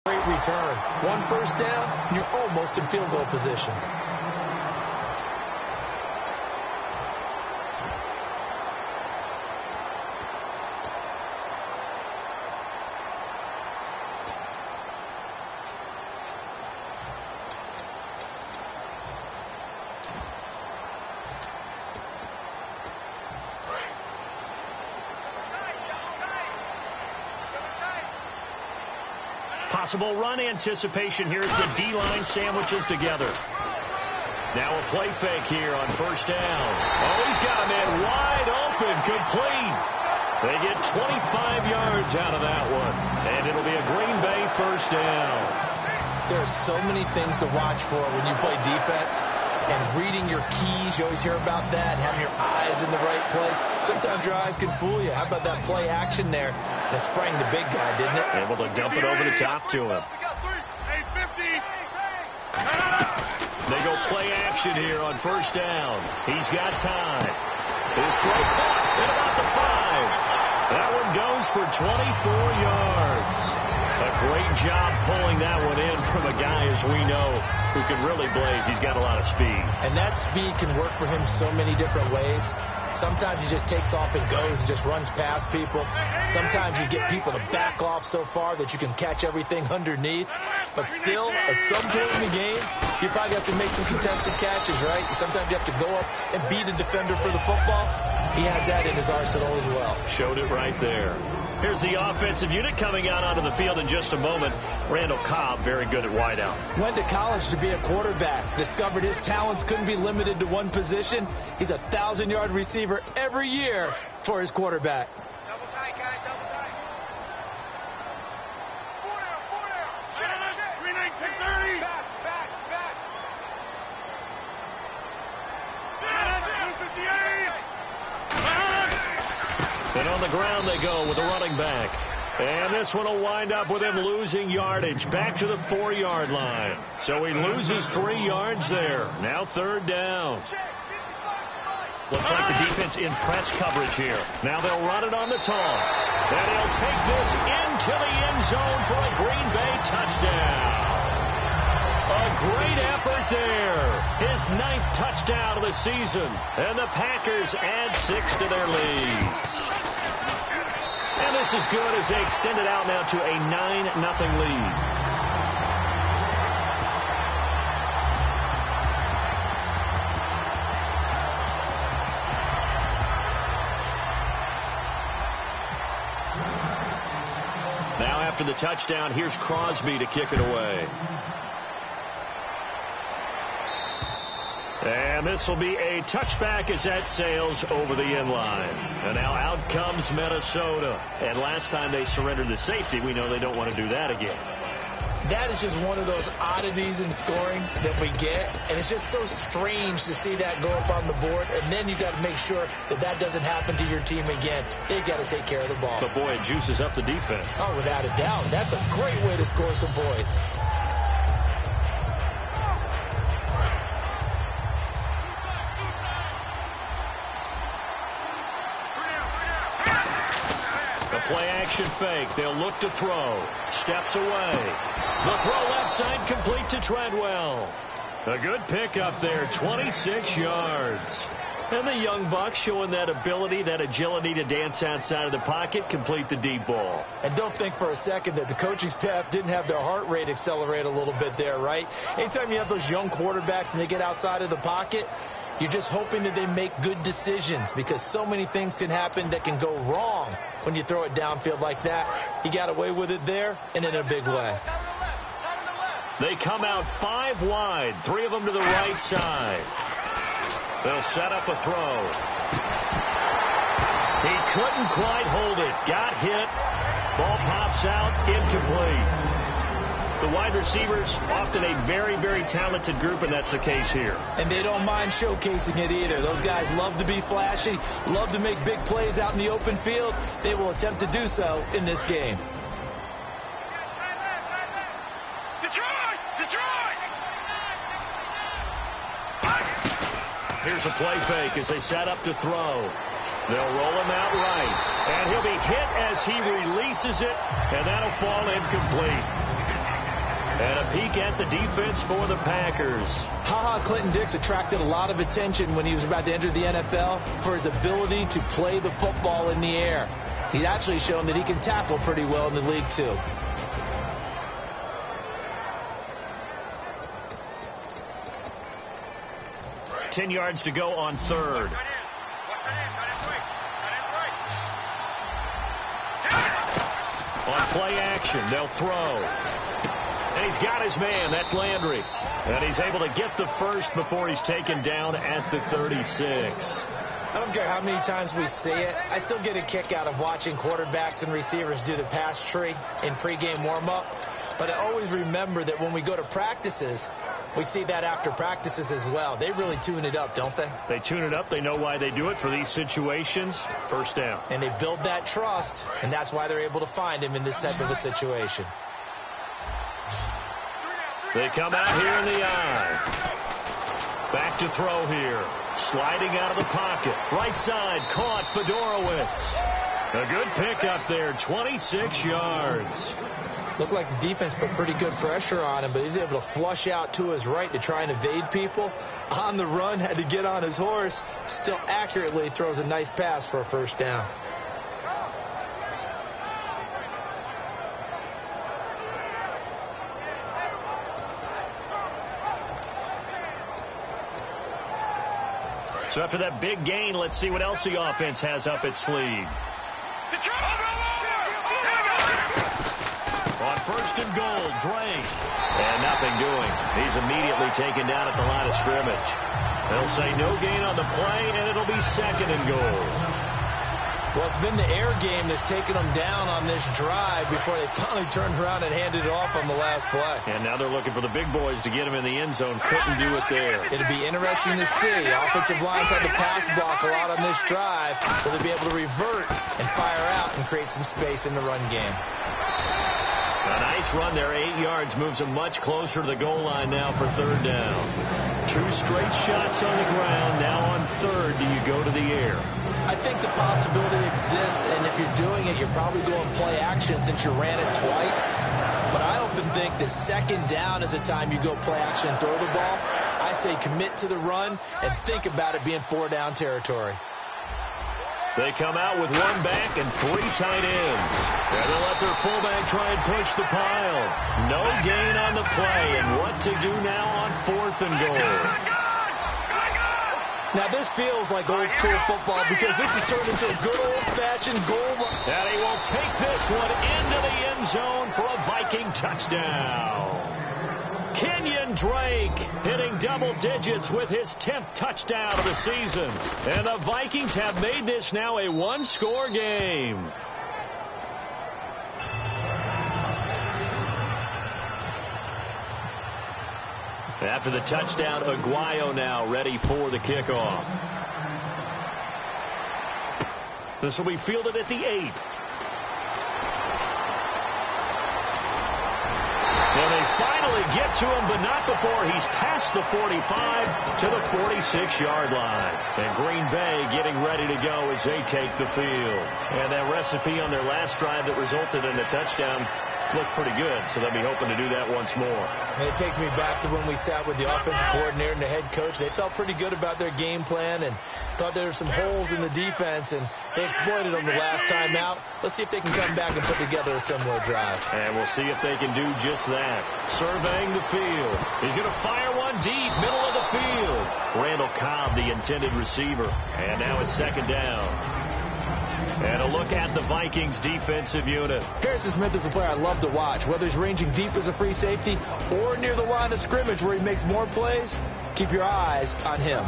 Great return. One first down, and you're almost in field goal position. Possible run anticipation here as the D-line sandwiches together. Now a play fake here on first down. Oh, he's got a man wide open, complete. They get 25 yards out of that one, and it'll be a Green Bay first down. There are so many things to watch for when you play defense, and reading your keys, you always hear about that, having your eyes in the right place. Sometimes your eyes can fool you. How about that play action there? That sprang the big guy, didn't it? Able to dump it over the top to him. They go play action here on first down. He's got time. His throw caught at about the 5. That one goes for 24 yards. A great job pulling that one in from a guy, as we know, who can really blaze. He's got a lot of speed. And that speed can work for him so many different ways. Sometimes he just takes off and goes and just runs past people. Sometimes you get people to back off so far that you can catch everything underneath. But still, at some point in the game, you probably have to make some contested catches, right? Sometimes you have to go up and beat a defender for the football. He had that in his arsenal as well. Showed it right there. Here's the offensive unit coming out onto the field in just a moment. Randall Cobb, very good at wideout. Went to college to be a quarterback. Discovered his talents couldn't be limited to one position. He's a 1,000-yard receiver every year for his quarterback. Double tight, guys, double tight. 4 down. Check. 3-9, 30. Back. 258. And on the ground they go with the running back. And this one will wind up with him losing yardage back to the 4-yard line. So he loses 3 yards there. Now third down. Looks like the defense in press coverage here. Now they'll run it on the toss. And he'll take this into the end zone for a Green Bay touchdown. A great effort there. His 9th touchdown of the season. And the Packers add 6 to their lead. And this is good as they extend it out now to a 9-0 lead. Now after the touchdown, here's Crosby to kick it away. And this will be a touchback as that sails over the end line. And now out comes Minnesota. And last time they surrendered the safety, we know they don't want to do that again. That is just one of those oddities in scoring that we get. And it's just so strange to see that go up on the board. And then you got to make sure that that doesn't happen to your team again. They got to take care of the ball. But boy, it juices up the defense. Oh, without a doubt. That's a great way to score some points. Play action fake. They'll look to throw. Steps away. The throw left side complete to Treadwell. A good pickup there. 26 yards. And the young buck showing that ability, that agility to dance outside of the pocket, complete the deep ball. And don't think for a second that the coaching staff didn't have their heart rate accelerate a little bit there, right? Anytime you have those young quarterbacks and they get outside of the pocket, you're just hoping that they make good decisions because so many things can happen that can go wrong when you throw it downfield like that. He got away with it there and in a big way. They come out 5 wide, 3 of them to the right side. They'll set up a throw. He couldn't quite hold it. Got hit. Ball pops out, incomplete. The wide receivers, often a very, very talented group, and that's the case here. And they don't mind showcasing it either. Those guys love to be flashy, love to make big plays out in the open field. They will attempt to do so in this game. Here's a play fake as they set up to throw. They'll roll him out right. And he'll be hit as he releases it, and that'll fall incomplete. And a peek at the defense for the Packers. Clinton Dix attracted a lot of attention when he was about to enter the NFL for his ability to play the football in the air. He's actually shown that he can tackle pretty well in the league, too. Ten yards to go on third. On play action, they'll throw. And he's got his man. That's Landry. And he's able to get the first before he's taken down at the 36. I don't care how many times we see it. I still get a kick out of watching quarterbacks and receivers do the pass tree in pregame warm-up. But I always remember that when we go to practices, we see that after practices as well. They really tune it up, don't they? They tune it up. They know why they do it for these situations. First down. And they build that trust, and that's why they're able to find him in this type of a situation. They come out here in the eye. Back to throw here. Sliding out of the pocket. Right side, caught Fedorowicz. A good pickup there, 26 yards. Looked like the defense put pretty good pressure on him, but he's able to flush out to his right to try and evade people. On the run, had to get on his horse. Still accurately throws a nice pass for a first down. So after that big gain, let's see what else the offense has up its sleeve. On first and goal, Drake. And nothing doing. He's immediately taken down at the line of scrimmage. They'll say no gain on the play, and it'll be second and goal. Well, it's been the air game that's taken them down on this drive before they finally turned around and handed it off on the last play. And now they're looking for the big boys to get him in the end zone. Couldn't do it there. It'll be interesting to see. Offensive lines had to pass block a lot on this drive. Will they be able to revert and fire out and create some space in the run game? A nice run there, 8 yards, moves them much closer to the goal line now for third down. 2 straight shots on the ground. Now on third, do you go to the air? I think the possibility exists, and if you're doing it, you're probably going play action since you ran it twice. But I often think that second down is a time you go play action and throw the ball. I say commit to the run and think about it being 4-down territory. They come out with 1 back and 3 tight ends. And they'll let their fullback try and push the pile. No gain on the play, and what to do now on 4th and goal. Now, this feels like old-school football because this has turned into a good old-fashioned goal line. And he will take this one into the end zone for a Viking touchdown. Kenyon Drake hitting double digits with his 10th touchdown of the season. And the Vikings have made this now a 1-score game. After the touchdown, Aguayo now ready for the kickoff. This will be fielded at the 8. And they finally get to him, but not before he's past the 45 to the 46-yard line. And Green Bay getting ready to go as they take the field. And that recipe on their last drive that resulted in a touchdown looked pretty good, so they'll be hoping to do that once more. And it takes me back to when we sat with the offensive coordinator and the head coach. They felt pretty good about their game plan and thought there were some holes in the defense, and they exploited them the last time out. Let's see if they can come back and put together a similar drive. And we'll see if they can do just that. Surveying the field. He's going to fire one deep, middle of the field. Randall Cobb, the intended receiver. And now it's second down. And a look at the Vikings defensive unit. Harrison Smith is a player I love to watch. Whether he's ranging deep as a free safety or near the line of scrimmage where he makes more plays, keep your eyes on him.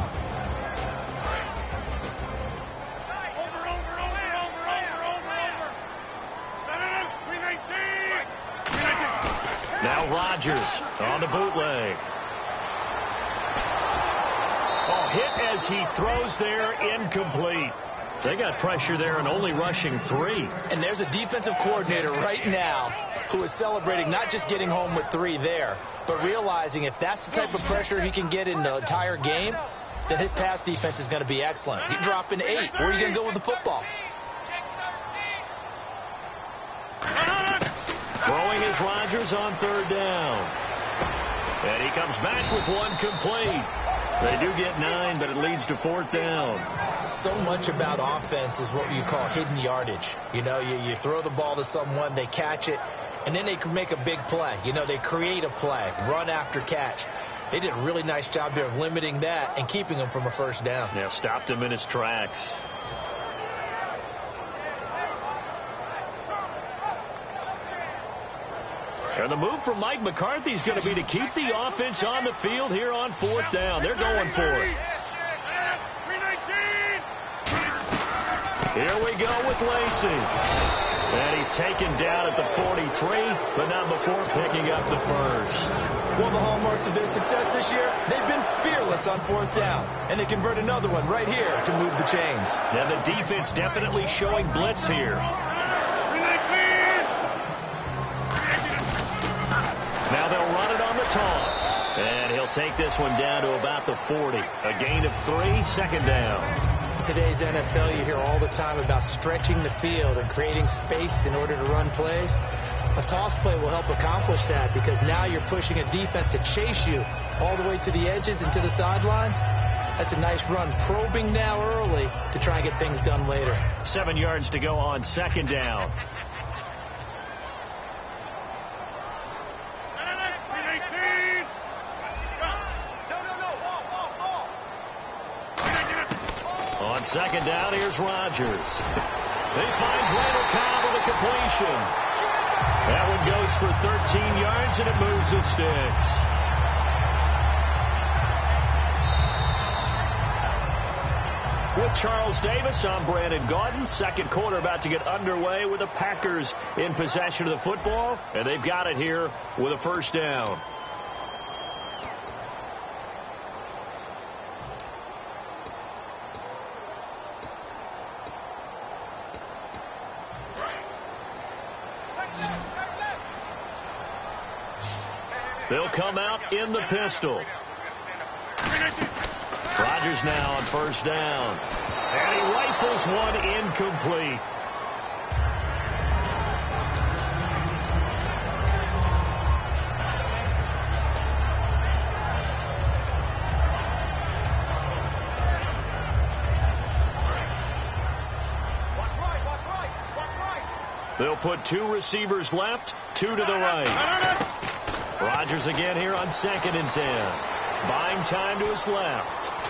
Now Rodgers on the bootleg. Oh, hit as he throws there, incomplete. They got pressure there and only rushing 3. And there's a defensive coordinator right now who is celebrating not just getting home with 3 there, but realizing if that's the type of pressure he can get in the entire game, then his pass defense is going to be excellent. He's dropping 8. Where are you going to go with the football? Throwing his here's Rodgers on third down. And he comes back with one complete. They do get 9, but it leads to fourth down. So much about offense is what you call hidden yardage. You know, you throw the ball to someone, they catch it, and then they can make a big play. You know, they create a play, run after catch. They did a really nice job there of limiting that and keeping him from a first down. Yeah, stopped him in his tracks. And the move from Mike McCarthy is going to be to keep the offense on the field here on fourth down. They're going for it. Here we go with Lacey. And he's taken down at the 43, but not before picking up the first. One of the hallmarks of their success this year, they've been fearless on fourth down. And they convert another one right here to move the chains. Yeah, the defense definitely showing blitz here. Now they'll run it on the toss. And he'll take this one down to about the 40. A gain of 3, second down. In today's NFL, you hear all the time about stretching the field and creating space in order to run plays. A toss play will help accomplish that because now you're pushing a defense to chase you all the way to the edges and to the sideline. That's a nice run, probing now early to try and get things done later. 7 yards to go on second down. On second down, here's Rodgers. He finds Randall Cobb with a completion. That one goes for 13 yards, and it moves the sticks. With Charles Davis, I'm Brandon Gaudin. Second quarter about to get underway with the Packers in possession of the football, and they've got it here with a first down. They'll come out in the pistol. Rodgers now on first down. And he rifles one incomplete. They'll put 2 receivers left, 2 to the right. Rodgers again here on 2nd and 10. Buying time to his left.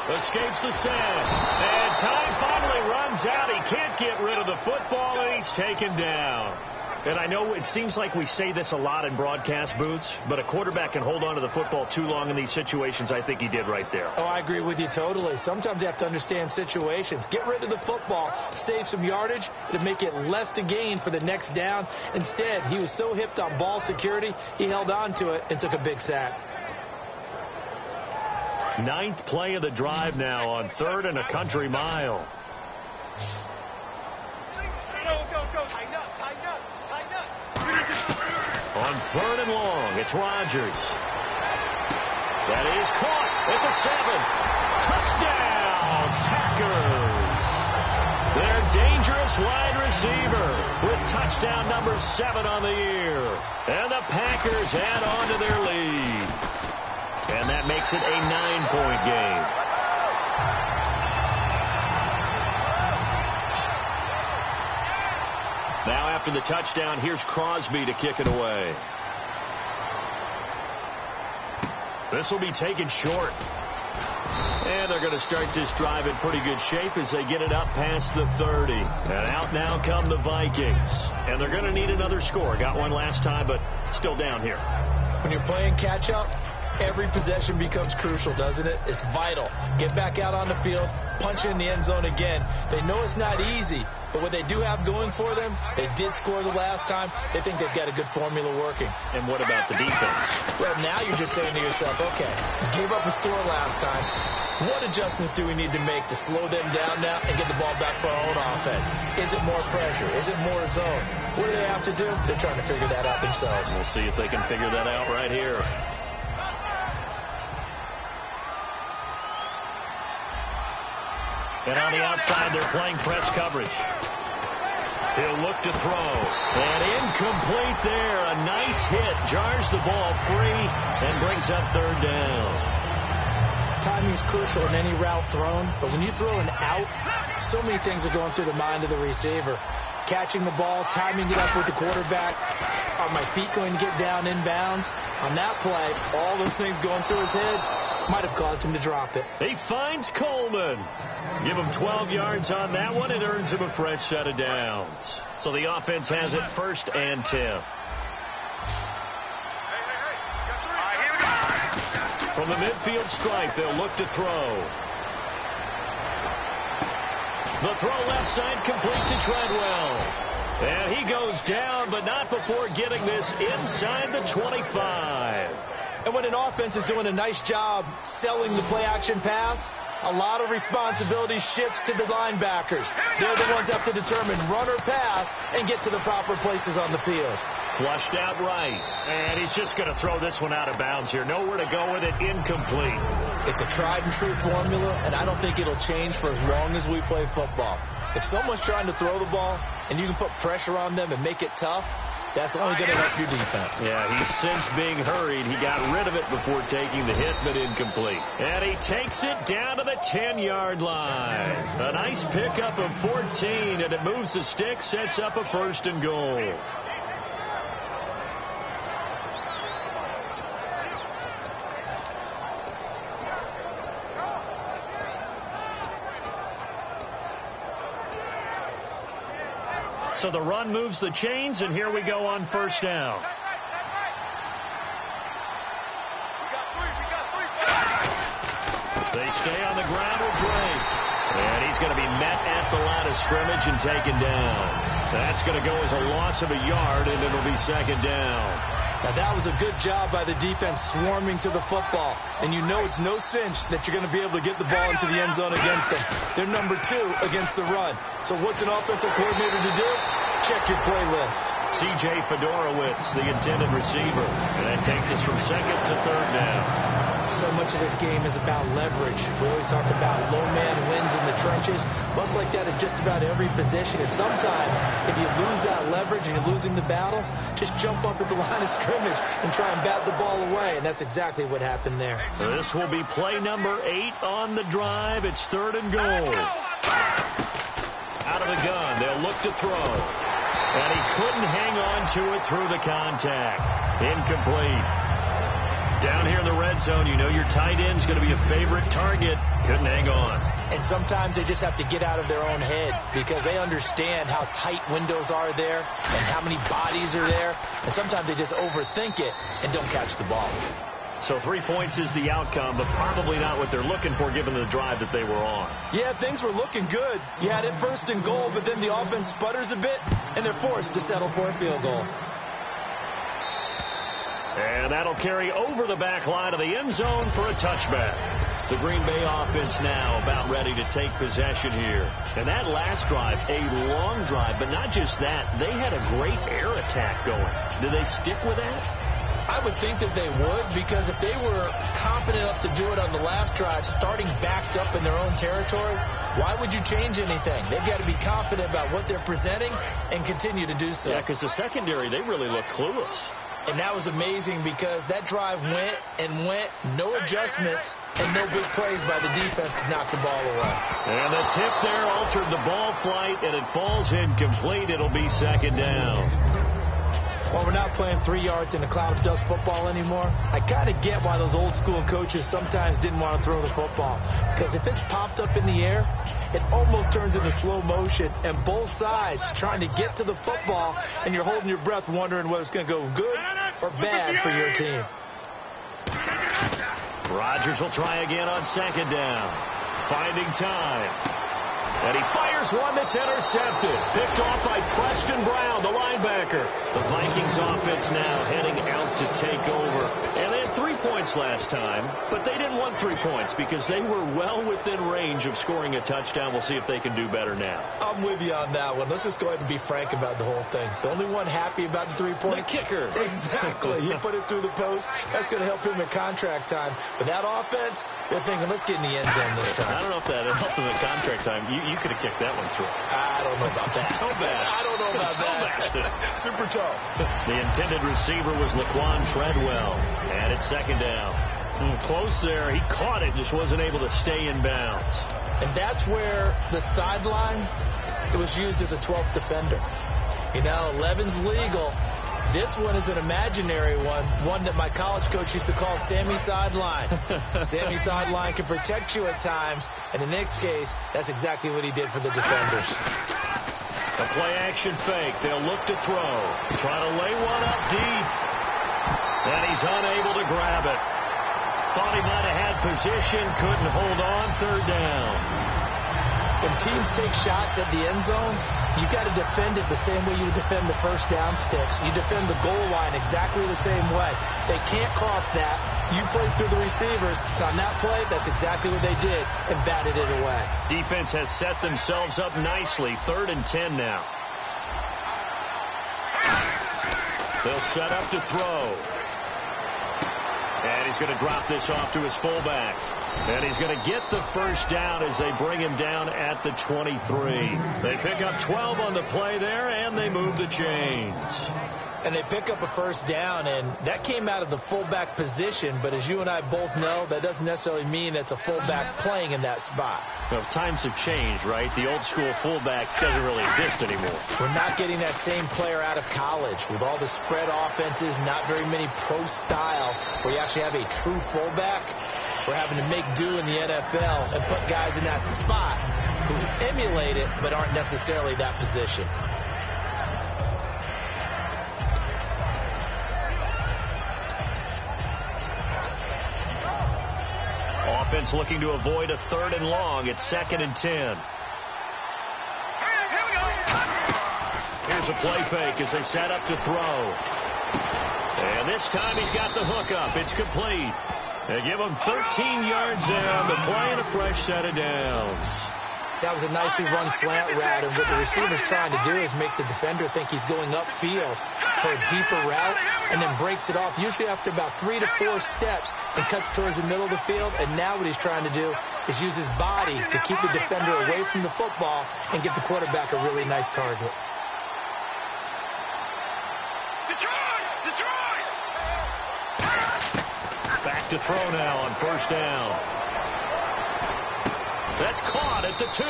Escapes the sand. And time finally runs out. He can't get rid of the football, and he's taken down. And I know it seems like we say this a lot in broadcast booths, but a quarterback can hold on to the football too long in these situations. I think he did right there. Oh, I agree with you totally. Sometimes you have to understand situations. Get rid of the football, save some yardage, to make it less to gain for the next down. Instead, he was so hipped on ball security, he held on to it and took a big sack. 9th play of the drive now on 3rd and a country mile. On 3rd and long, it's Rodgers. That is caught at the 7. Touchdown, Packers. Their dangerous wide receiver with touchdown number 7 on the year. And the Packers add on to their lead. And that makes it a 9-point game. Now after the touchdown, here's Crosby to kick it away. This will be taken short. And they're going to start this drive in pretty good shape as they get it up past the 30. And out now come the Vikings. And they're going to need another score. Got one last time, but still down here. When you're playing catch-up, every possession becomes crucial, doesn't it? It's vital. Get back out on the field, punch in the end zone again. They know it's not easy, but what they do have going for them, they did score the last time. They think they've got a good formula working. And what about the defense? Well, now you're just saying to yourself, okay, gave up a score last time. What adjustments do we need to make to slow them down now and get the ball back for our own offense? Is it more pressure? Is it more zone? What do they have to do? They're trying to figure that out themselves. We'll see if they can figure that out right here. And on the outside, they're playing press coverage. He'll look to throw. And incomplete there. A nice hit. Jars the ball free and brings up third down. Timing is crucial in any route thrown, but when you throw an out, so many things are going through the mind of the receiver. Catching the ball, timing it up with the quarterback. Are my feet going to get down inbounds? On that play, all those things going through his head might have caused him to drop it. He finds Coleman. Give him 12 yards on that one. It earns him a fresh set of downs. So the offense has it 1st and 10. From the midfield stripe, they'll look to throw. The throw left side complete to Treadwell. And he goes down, but not before getting this inside the 25. And when an offense is doing a nice job selling the play-action pass, a lot of responsibility shifts to the linebackers. They're the ones that have to determine run or pass and get to the proper places on the field. Flushed out right. And he's just going to throw this one out of bounds here. Nowhere to go with it. Incomplete. It's a tried-and-true formula, and I don't think it'll change for as long as we play football. If someone's trying to throw the ball and you can put pressure on them and make it tough, that's only going to help your defense. Yeah, he's since being hurried. He got rid of it before taking the hit, but incomplete. And he takes it down to the 10-yard line. A nice pickup of 14, and it moves the stick, sets up a 1st and goal. So the run moves the chains, and here we go on 1st down. They stay on the ground with Drake. And he's going to be met at the line of scrimmage and taken down. That's going to go as a loss of a yard, and it'll be 2nd down. Now, that was a good job by the defense swarming to the football. And you know it's no cinch that you're going to be able to get the ball into the end zone against them. They're number 2 against the run. So what's an offensive coordinator to do? Check your play list. C.J. Fedorowicz, the intended receiver. And that takes us from 2nd to 3rd down. So much of this game is about leverage. We always talk about low man wins in the trenches. Well, it's like that in just about every position. And sometimes, if you lose that leverage and you're losing the battle, just jump up at the line of scrimmage and try and bat the ball away. And that's exactly what happened there. This will be play number 8 on the drive. It's 3rd and goal. Out of the gun, they'll look to throw. And he couldn't hang on to it through the contact. Incomplete. Down here in the red zone, you know your tight end's going to be a favorite target. Couldn't hang on. And sometimes they just have to get out of their own head because they understand how tight windows are there and how many bodies are there. And sometimes they just overthink it and don't catch the ball. So 3 points is the outcome, but probably not what they're looking for given the drive that they were on. Yeah, things were looking good. You had it 1st and goal, but then the offense sputters a bit, and they're forced to settle for a field goal. And that'll carry over the back line of the end zone for a touchback. The Green Bay offense now about ready to take possession here. And that last drive, a long drive, but not just that. They had a great air attack going. Do they stick with that? I would think that they would, because if they were confident enough to do it on the last drive, starting backed up in their own territory, why would you change anything? They've got to be confident about what they're presenting and continue to do so. Yeah, because the secondary, they really look clueless. And that was amazing because that drive went and went, no adjustments, and no big plays by the defense to knock the ball away. And the tip there altered the ball flight, and it falls incomplete. It'll be 2nd down. Well, we're not playing 3 yards in a cloud of dust football anymore. I kind of get why those old school coaches sometimes didn't want to throw the football. Because if it's popped up in the air, it almost turns into slow motion. And both sides trying to get to the football, and you're holding your breath wondering whether it's going to go good or bad for your team. Rodgers will try again on 2nd down. Finding time. And he fires one that's intercepted. Picked off by Preston Brown, the linebacker. The Vikings offense now heading out to take over. And then 3 points last time, but they didn't want 3 points because they were well within range of scoring a touchdown. We'll see if they can do better now. I'm with you on that one. Let's just go ahead and be frank about the whole thing. The only one happy about the 3-point? The kicker. Exactly. He put it through the post. That's going to help him in contract time. But that offense, they're thinking, let's get in the end zone this time. I don't know if that helped him at contract time. You could have kicked that one through. I don't know about that. Toe bash. I don't know about that. Super toe. The intended receiver was Laquan Treadwell. And it's second down. Close there. He caught it, just wasn't able to stay in bounds. And that's where the sideline, it was used as a 12th defender. You know, 11's legal. This one is an imaginary one that my college coach used to call Sammy Sideline. Sammy Sideline can protect you at times, and in this case, that's exactly what he did for the defenders. A play-action fake. They'll look to throw. Try to lay one up deep. And he's unable to grab it. Thought he might have had position, couldn't hold on, third down. When teams take shots at the end zone, you got to defend it the same way you defend the first down sticks. You defend the goal line exactly the same way. They can't cross that. You play through the receivers. And on that play, that's exactly what they did and batted it away. Defense has set themselves up nicely. 3rd and 10 now. They'll set up to throw. And he's going to drop this off to his fullback. And he's going to get the first down as they bring him down at the 23. They pick up 12 on the play there, and they move the chains. And they pick up a first down, and that came out of the fullback position. But as you and I both know, that doesn't necessarily mean it's a fullback playing in that spot. Well, times have changed, right? The old school fullback doesn't really exist anymore. We're not getting that same player out of college with all the spread offenses, not very many pro style where you actually have a true fullback. We're having to make do in the NFL and put guys in that spot who emulate it but aren't necessarily that position. Offense looking to avoid a 3rd and long. It's 2nd and 10. Here's a play fake as they set up to throw. And this time he's got the hook up. It's complete. They give him 13 yards there on the play and a fresh set of downs. That was a nicely run slant route, and what the receiver's trying to do is make the defender think he's going upfield to a deeper route and then breaks it off, usually after about 3 to 4 steps, and cuts towards the middle of the field. And now what he's trying to do is use his body to keep the defender away from the football and give the quarterback a really nice target. Back to throw now on first down. That's caught at the 2.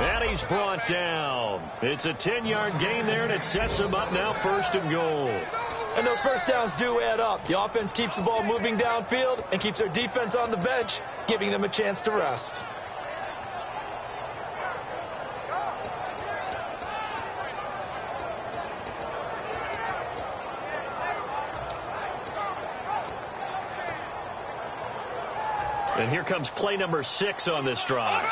And he's brought down. It's a 10-yard gain there, and it sets him up now 1st and goal. And those first downs do add up. The offense keeps the ball moving downfield and keeps their defense on the bench, giving them a chance to rest. And here comes play number 6 on this drive.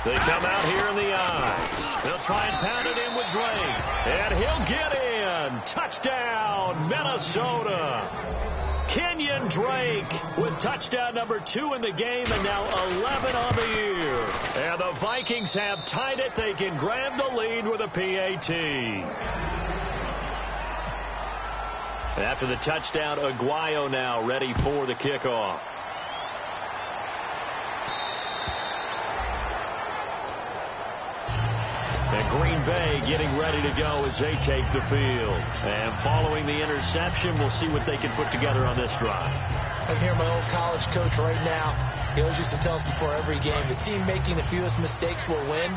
They come out here in the eye. They'll try and pound it in with Drake. And he'll get in. Touchdown, Minnesota. Kenyon Drake with touchdown number 2 in the game, and now 11 on the year. And the Vikings have tied it. They can grab the lead with a PAT. After the touchdown, Aguayo now ready for the kickoff. And Green Bay getting ready to go as they take the field. And following the interception, we'll see what they can put together on this drive. I can hear my old college coach right now. He always used to tell us before every game, the team making the fewest mistakes will win.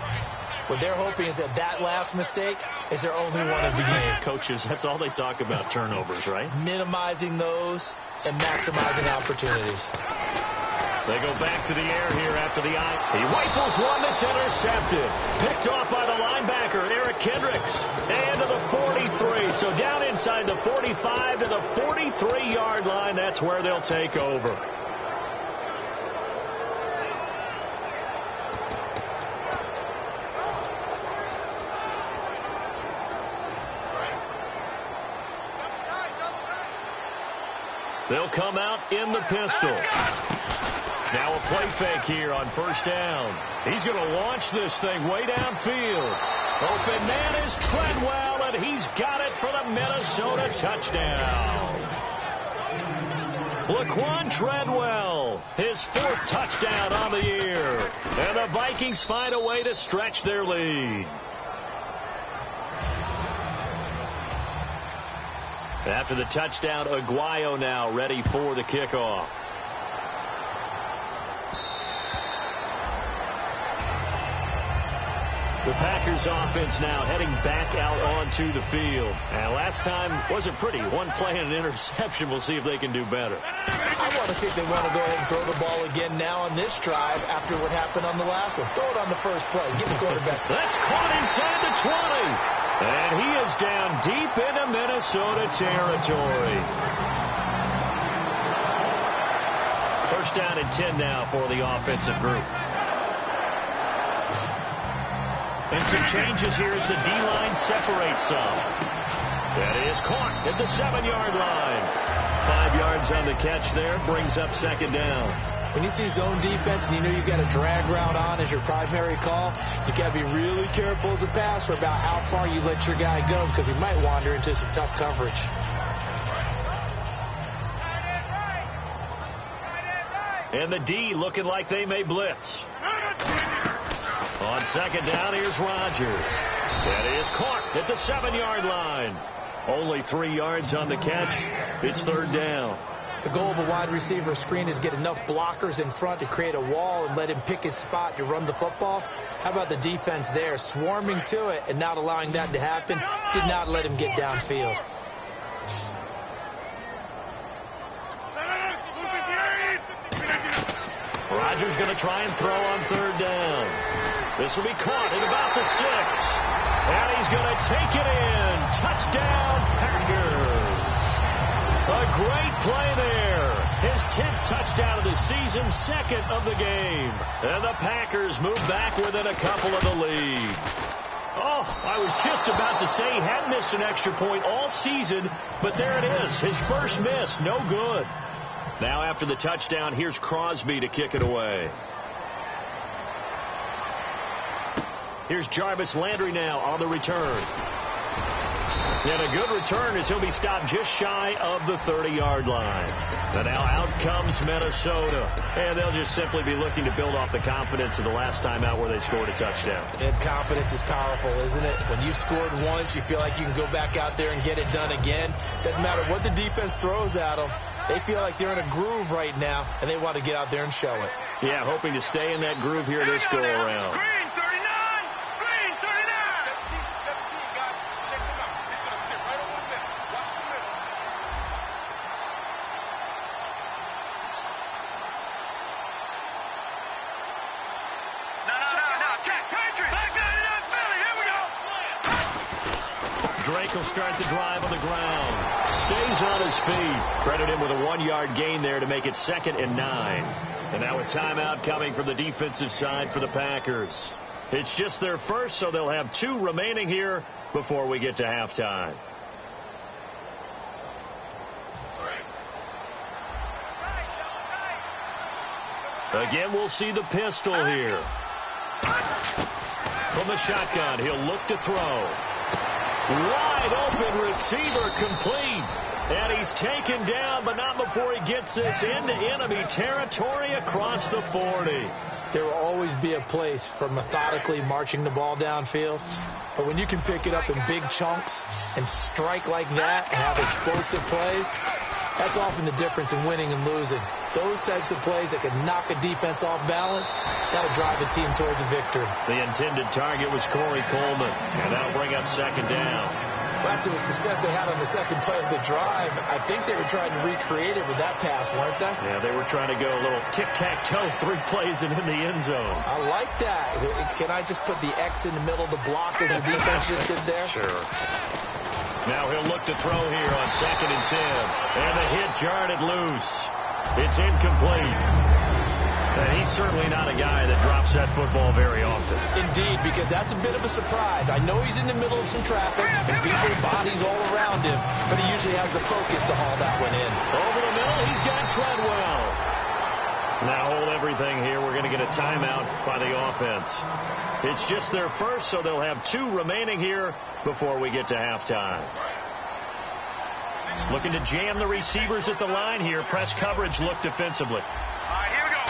What they're hoping is that last mistake is their only one of the game. Coaches, that's all they talk about, turnovers, right? Minimizing those and maximizing opportunities. They go back to the air here after the eye. He rifles one that's intercepted. Picked off by the linebacker, Eric Kendricks. And to the 43. So down inside the 45 to the 43-yard line. That's where they'll take over. They'll come out in the pistol. Now a play fake here on first down. He's going to launch this thing way downfield. Open man is Treadwell, and he's got it for the Minnesota touchdown. Laquan Treadwell, his 4th touchdown on the year. And the Vikings find a way to stretch their lead. After the touchdown, Aguayo now ready for the kickoff. The Packers offense now heading back out onto the field. And last time wasn't pretty. One play and an interception. We'll see if they can do better. I want to see if they want to go ahead and throw the ball again now on this drive after what happened on the last one. Throw it on the first play. Get the quarterback. That's caught inside the 20. And he is down deep into Minnesota territory. First down and 10 now for the offensive group. And some changes here as the D-line separates some. That is caught at the 7-yard line. 5 yards on the catch there, brings up second down. When you see zone defense and you know you've got a drag route on as your primary call, you got to be really careful as a passer about how far you let your guy go because he might wander into some tough coverage. And the D looking like they may blitz. On second down, here's Rodgers. That is caught at the 7-yard line. Only 3 yards on the catch. It's third down. The goal of a wide receiver screen is get enough blockers in front to create a wall and let him pick his spot to run the football. How about the defense there, swarming to it and not allowing that to happen? Did not let him get downfield. Rodgers going to try and throw on third down. This will be caught at about the 6. And he's going to take it in. Touchdown, Packers. A great play there. His 10th touchdown of the season, 2nd of the game. And the Packers move back within a couple of the lead. Oh, I was just about to say he hadn't missed an extra point all season, but there it is. His first miss, no good. Now after the touchdown, here's Crosby to kick it away. Here's Jarvis Landry now on the return. And a good return as he'll be stopped just shy of the 30-yard line. And now out comes Minnesota. And they'll just simply be looking to build off the confidence of the last time out where they scored a touchdown. And confidence is powerful, isn't it? When you've scored once, you feel like you can go back out there and get it done again. Doesn't matter what the defense throws at them. They feel like they're in a groove right now, and they want to get out there and show it. Yeah, hoping to stay in that groove here this go-around. Green 39! Green 39! 17, guys. Check him out. He's going to sit right over the middle. Watch the middle. No. Check. Patriot. Back 99 Philly. Here we go. Drake will start the drive on the ground. Stays on his feet. Credit him with a 1-yard gain there to make it 2nd and 9. And now a timeout coming from the defensive side for the Packers. It's just their first, so they'll have 2 remaining here before we get to halftime. Again, we'll see the pistol here. From the shotgun, he'll look to throw. Wide open receiver complete. And he's taken down, but not before he gets this into enemy territory across the 40. There will always be a place for methodically marching the ball downfield. But when you can pick it up in big chunks and strike like that and have explosive plays, that's often the difference in winning and losing. Those types of plays that can knock a defense off balance, that'll drive the team towards a victory. The intended target was Corey Coleman, and that'll bring up second down. After the success they had on the second play of the drive, I think they were trying to recreate it with that pass, weren't they? Yeah, they were trying to go a little tic-tac-toe, 3 plays and in the end zone. I like that. Can I just put the X in the middle of the block as the defense just did there? Sure. Now he'll look to throw here on 2nd and 10. And the hit jarred it loose. It's incomplete. And he's certainly not a guy that drops that football very often. Indeed, because that's a bit of a surprise. I know he's in the middle of some traffic and people's bodies all around him, but he usually has the focus to haul that one in. Over the middle, he's got Treadwell. Now hold everything here. We're going to get a timeout by the offense. It's just their first, so they'll have 2 remaining here before we get to halftime. Looking to jam the receivers at the line here. Press coverage look defensively. Here we go.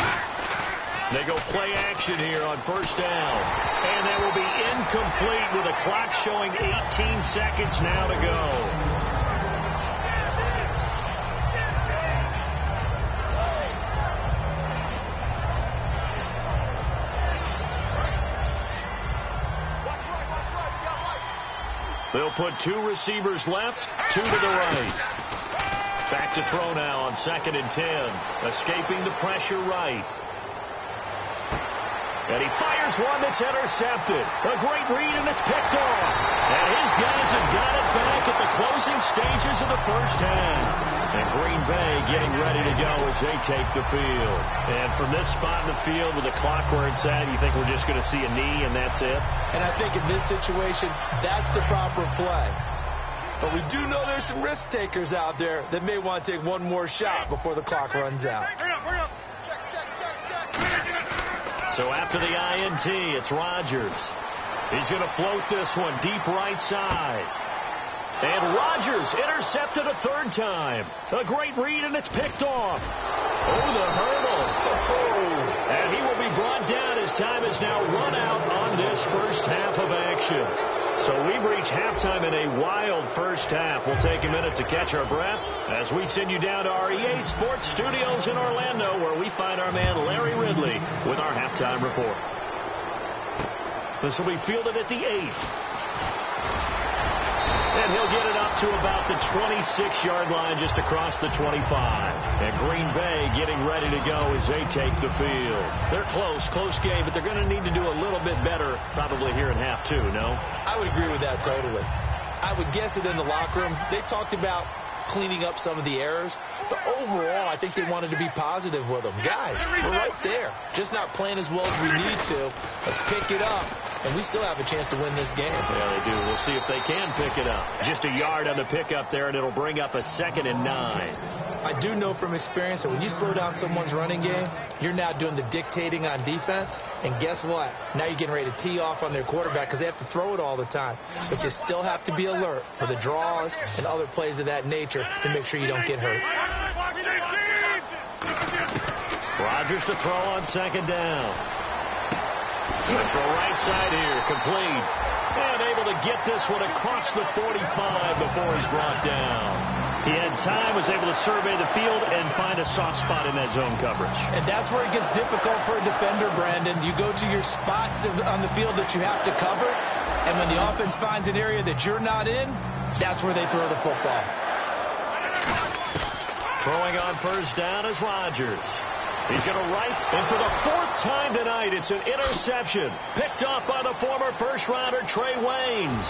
They go play action here on first down. And that will be incomplete with a clock showing 18 seconds now to go. They'll put 2 receivers left, 2 to the right. Back to throw now on 2nd and 10. Escaping the pressure right. And he fires one that's intercepted. A great read, and it's picked off. And his guys have got it back at the closing stages of the first half. And Green Bay getting ready to go as they take the field. And from this spot in the field with the clock where it's at, you think we're just going to see a knee and that's it? And I think in this situation, that's the proper play. But we do know there's some risk takers out there that may want to take one more shot before the clock runs out. Hurry up. Check. So after the INT, it's Rodgers. He's going to float this one deep right side. And Rodgers intercepted a 3rd time. A great read, and it's picked off. Oh, the hurdle. And he will be brought down as time is now run out on this first half of action. So we've reached halftime in a wild first half. We'll take a minute to catch our breath as we send you down to our EA Sports Studios in Orlando, where we find our man Larry Ridley with our halftime report. This will be fielded at the 8th. And he'll get it up to about the 26-yard line, just across the 25. And Green Bay getting ready to go as they take the field. They're close game, but they're going to need to do a little bit better probably here in half 2, no? I would agree with that totally. I would guess it in the locker room. They talked about cleaning up some of the errors, but overall, I think they wanted to be positive with them. Guys, we're right there. Just not playing as well as we need to. Let's pick it up. And we still have a chance to win this game. Yeah, they do. We'll see if they can pick it up. Just a yard on the pickup there, and it'll bring up a 2nd and 9. I do know from experience that when you slow down someone's running game, you're now doing the dictating on defense. And guess what? Now you're getting ready to tee off on their quarterback because they have to throw it all the time. But you still have to be alert for the draws and other plays of that nature to make sure you don't get hurt. Rodgers to throw on 2nd down. Going to throw right side here, complete. And able to get this one across the 45 before he's brought down. He had time, was able to survey the field and find a soft spot in that zone coverage. And that's where it gets difficult for a defender, Brandon. You go to your spots on the field that you have to cover, and when the offense finds an area that you're not in, that's where they throw the football. Throwing on first down is Rodgers. He's going to right, and for the 4th time tonight, it's an interception. Picked off by the former first-rounder Trey Waynes.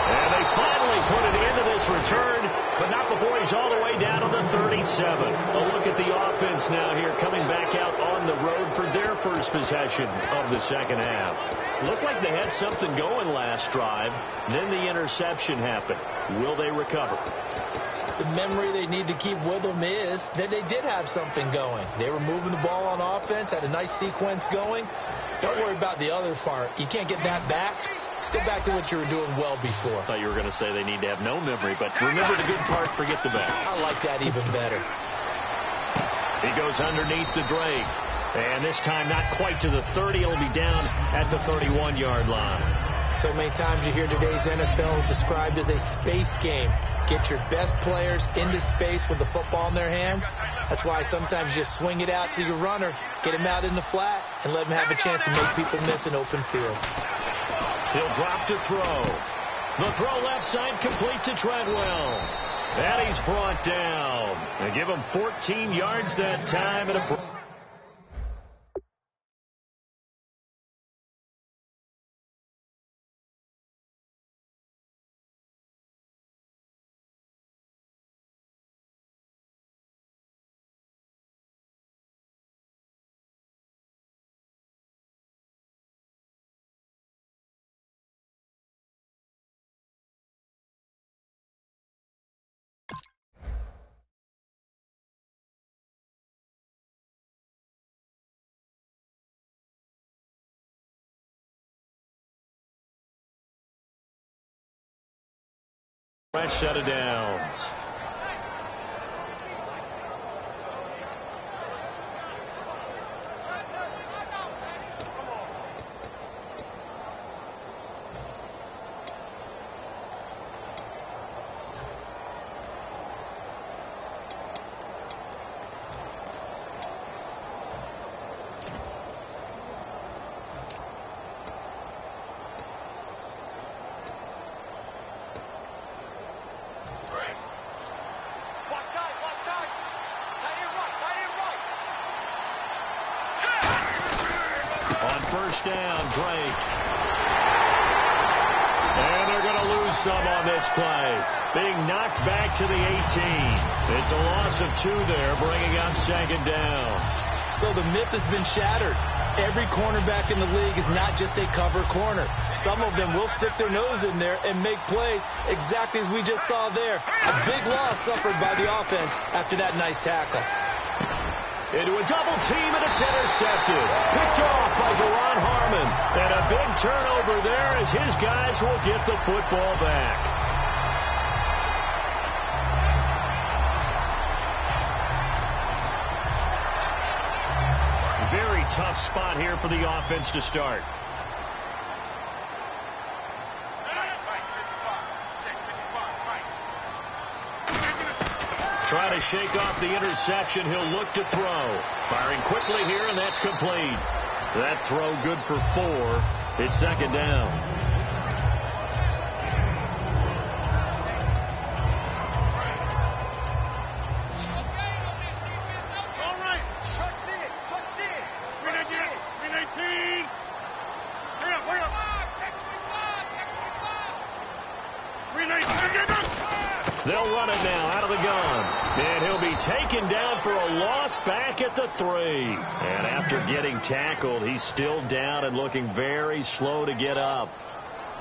And they finally put it into this return, but not before he's all the way down to the 37. A look at the offense now here, coming back out on the road for their first possession of the second half. Looked like they had something going last drive. Then the interception happened. Will they recover? The memory they need to keep with them is that they did have something going. They were moving the ball on offense, had a nice sequence going. Don't worry about the other part. You can't get that back. Let's go back to what you were doing well before. I thought you were going to say they need to have no memory, but remember the good part, forget the bad. I like that even better. He goes underneath to Drake. And this time not quite to the 30. It'll be down at the 31-yard line. So many times you hear today's NFL described as a space game. Get your best players into space with the football in their hands. That's why sometimes you just swing it out to your runner, get him out in the flat, and let him have a chance to make people miss an open field. He'll drop to throw. The throw left side complete to Treadwell. And he's brought down. They give him 14 yards that time and a fresh set of downs. First down, Drake. And they're going to lose some on this play. Being knocked back to the 18. It's a loss of 2 there, bringing up second down. So the myth has been shattered. Every cornerback in the league is not just a cover corner. Some of them will stick their nose in there and make plays exactly as we just saw there. A big loss suffered by the offense after that nice tackle. Into a double team, and it's intercepted. Picked off by Jaron Harmon. And a big turnover there as his guys will get the football back. Very tough spot here for the offense to start. Trying to shake off the interception. He'll look to throw. Firing quickly here, and that's complete. That throw good for 4. It's second down. All right. Push it. Green 18. Hurry up. Check 25. Green 18. They'll run it now out of the gun. And he'll be taken down for a loss back at the 3. And after getting tackled, he's still down and looking very slow to get up.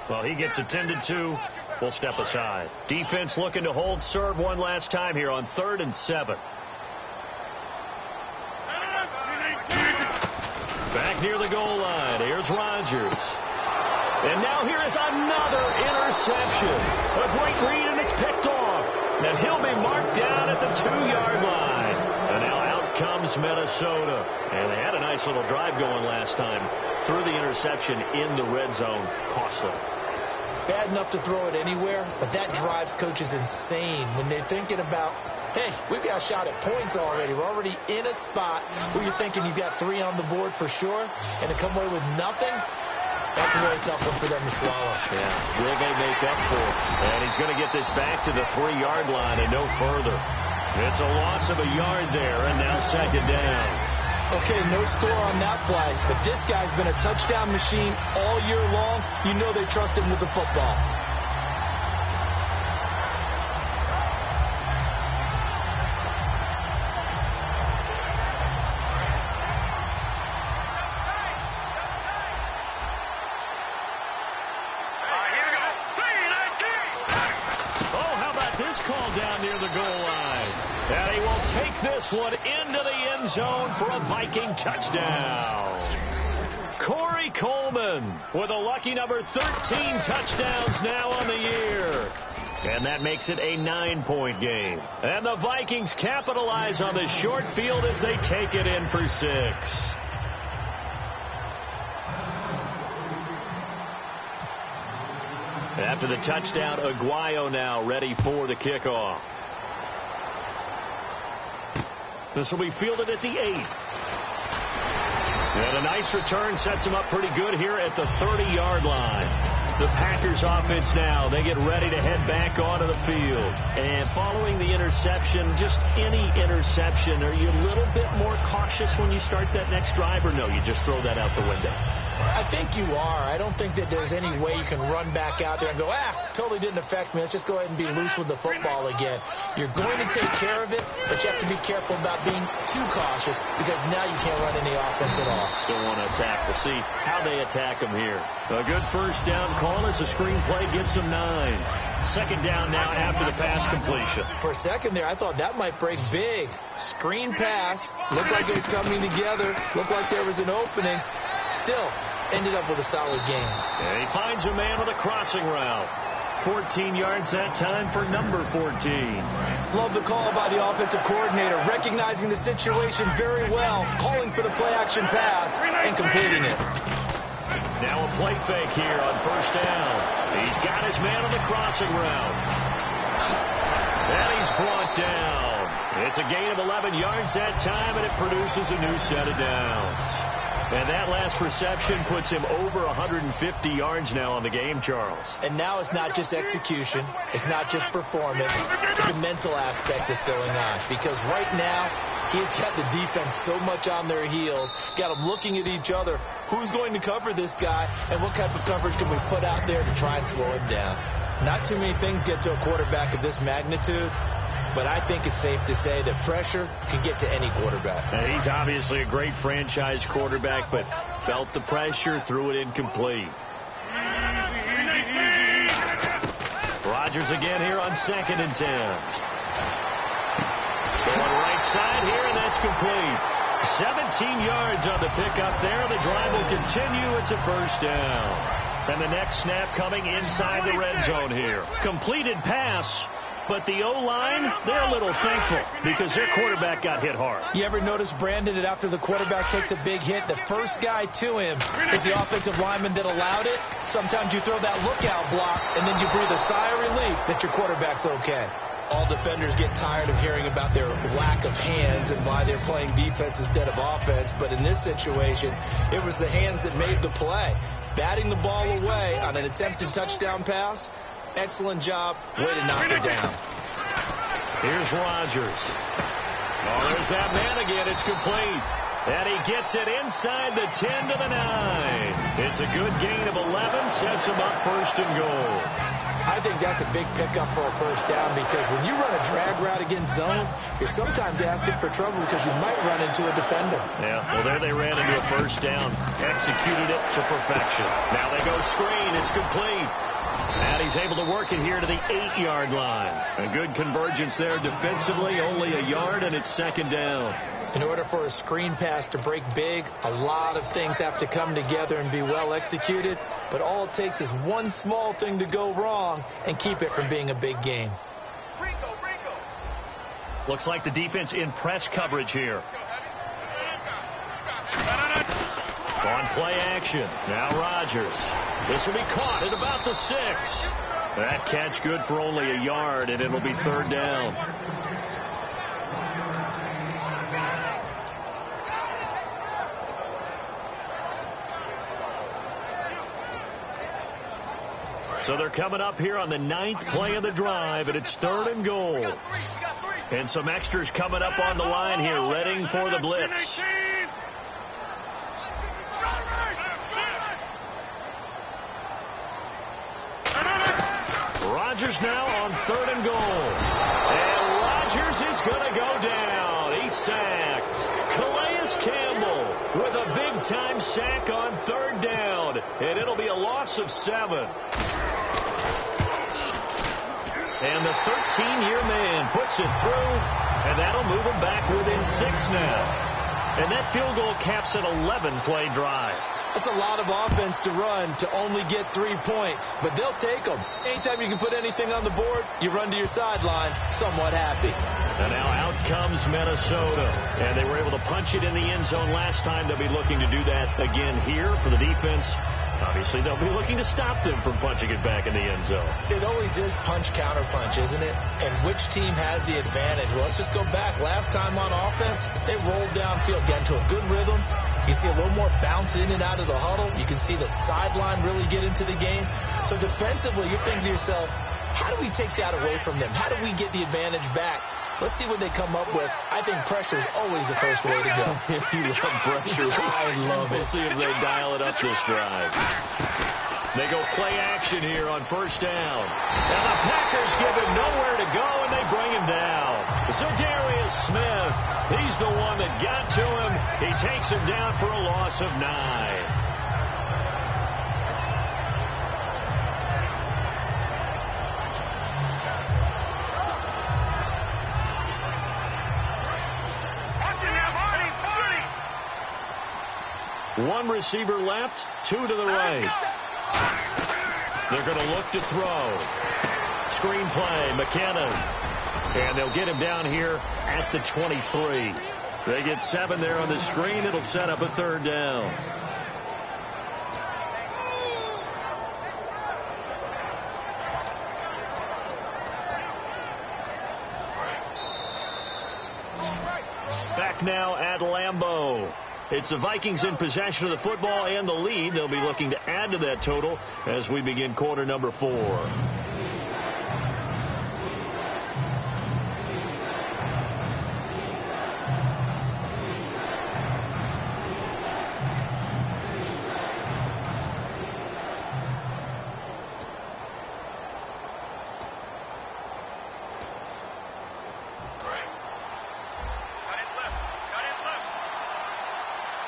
Well, he gets attended to. We'll step aside. Defense looking to hold serve one last time here on 3rd and 7. Back near the goal line. Here's Rodgers. And now here is another interception. A great read, and it's picked off. And he'll be marked down at the 2-yard line. And now out comes Minnesota. And they had a nice little drive going last time. Threw the interception in the red zone. Costly. Bad enough to throw it anywhere, but that drives coaches insane when they're thinking about, hey, we've got a shot at points already. We're already in a spot where you're thinking you've got 3 on the board for sure, and to come away with nothing, that's a really tough one for them to swallow. Yeah, will they make up for it? And he's going to get this back to the 3-yard line and no further. It's a loss of a yard there, and now second down. Okay, no score on that play, but this guy's been a touchdown machine all year long. You know they trust him with the football. One into the end zone for a Viking touchdown. Corey Coleman with a lucky number 13 touchdowns now on the year. And that makes it a 9-point game. And the Vikings capitalize on the short field as they take it in for 6. After the touchdown, Aguayo now ready for the kickoff. This will be fielded at the 8. And a nice return sets him up pretty good here at the 30-yard line. The Packers offense now, they get ready to head back onto the field. And following the interception, just any interception, are you a little bit more cautious when you start that next drive, or no, you just throw that out the window? I think you are. I don't think that there's any way you can run back out there and go, totally didn't affect me. Let's just go ahead and be loose with the football again. You're going to take care of it, but you have to be careful about being too cautious because now you can't run any offense at all. Still want to attack. We'll see how they attack them here. A good first down call as the screen play gets them 9. Second down now after the pass completion. For a second there, I thought that might break big. Screen pass. Looked like it was coming together. Looked like there was an opening. Still ended up with a solid game. And he finds a man with a crossing route. 14 yards that time for number 14. Love the call by the offensive coordinator, recognizing the situation very well, calling for the play-action pass and completing it. Now a play fake here on first down. He's got his man on the crossing route. And he's brought down. It's a gain of 11 yards that time, and it produces a new set of downs. And that last reception puts him over 150 yards now on the game, Charles. And now it's not just execution. It's not just performance. It's the mental aspect that's going on. Because right now, he's got the defense so much on their heels, got them looking at each other. Who's going to cover this guy, and what type of coverage can we put out there to try and slow him down? Not too many things get to a quarterback of this magnitude, but I think it's safe to say that pressure can get to any quarterback. And he's obviously a great franchise quarterback, but felt the pressure, threw it incomplete. Rodgers again here on 2nd and 10. So on the right side here, and that's complete. 17 yards on the pickup there. The drive will continue. It's a first down. And the next snap coming inside the red zone here. Completed pass. But the O-line, they're a little thankful because their quarterback got hit hard. You ever notice, Brandon, that after the quarterback takes a big hit, the first guy to him is the offensive lineman that allowed it? Sometimes you throw that lookout block, and then you breathe a sigh of relief that your quarterback's okay. All defenders get tired of hearing about their lack of hands and why they're playing defense instead of offense. But in this situation, it was the hands that made the play. Batting the ball away on an attempted touchdown pass. Excellent job. Way to knock it down. Here's Rodgers. Oh, there's that man again. It's complete. And he gets it inside the 10 to the 9. It's a good gain of 11. Sets him up 1st and goal. I think that's a big pickup for a first down because when you run a drag route against zone, you're sometimes asking for trouble because you might run into a defender. Yeah, well, there they ran into a first down. Executed it to perfection. Now they go screen. It's complete. And he's able to work it here to the 8-yard line. A good convergence there defensively, only a yard, and it's 2nd down. In order for a screen pass to break big, a lot of things have to come together and be well executed. But all it takes is one small thing to go wrong and keep it from being a big game. Looks like the defense in press coverage here. On play action. Now Rodgers. This will be caught at about the 6. That catch good for only a yard, and it'll be 3rd down. So they're coming up here on the 9th play of the drive, and it's 3rd and goal. And some extras coming up on the line here, readying for the blitz. Rodgers now on 3rd and goal. And Rodgers is going to go down. He's sacked. Calais Campbell with a big-time sack on 3rd down. And it'll be a loss of 7. And the 13-year man puts it through, and that'll move him back within 6 now. And that field goal caps an 11-play drive. That's a lot of offense to run to only get 3 points, but they'll take them. Anytime you can put anything on the board, you run to your sideline somewhat happy. And now out comes Minnesota, and they were able to punch it in the end zone last time. They'll be looking to do that again here for the defense. Obviously, they'll be looking to stop them from punching it back in the end zone. It always is punch-counter-punch, isn't it? And which team has the advantage? Well, let's just go back. Last time on offense, they rolled downfield, got into a good rhythm. You can see a little more bounce in and out of the huddle. You can see the sideline really get into the game. So defensively, you're thinking to yourself, how do we take that away from them? How do we get the advantage back? Let's see what they come up with. I think pressure is always the first way to go. You love pressure. I love it. We'll see if they dial it up this drive. They go play action here on 1st down. And the Packers give him nowhere to go, and they bring him down. So Darius Smith, he's the one that got to him. He takes him down for a loss of 9. One receiver left, 2 to the right. They're going to look to throw. Screen play, McKinnon. And they'll get him down here at the 23. They get 7 there on the screen. It'll set up a 3rd down. Back now at Lambeau. It's the Vikings in possession of the football and the lead. They'll be looking to add to that total as we begin quarter number 4.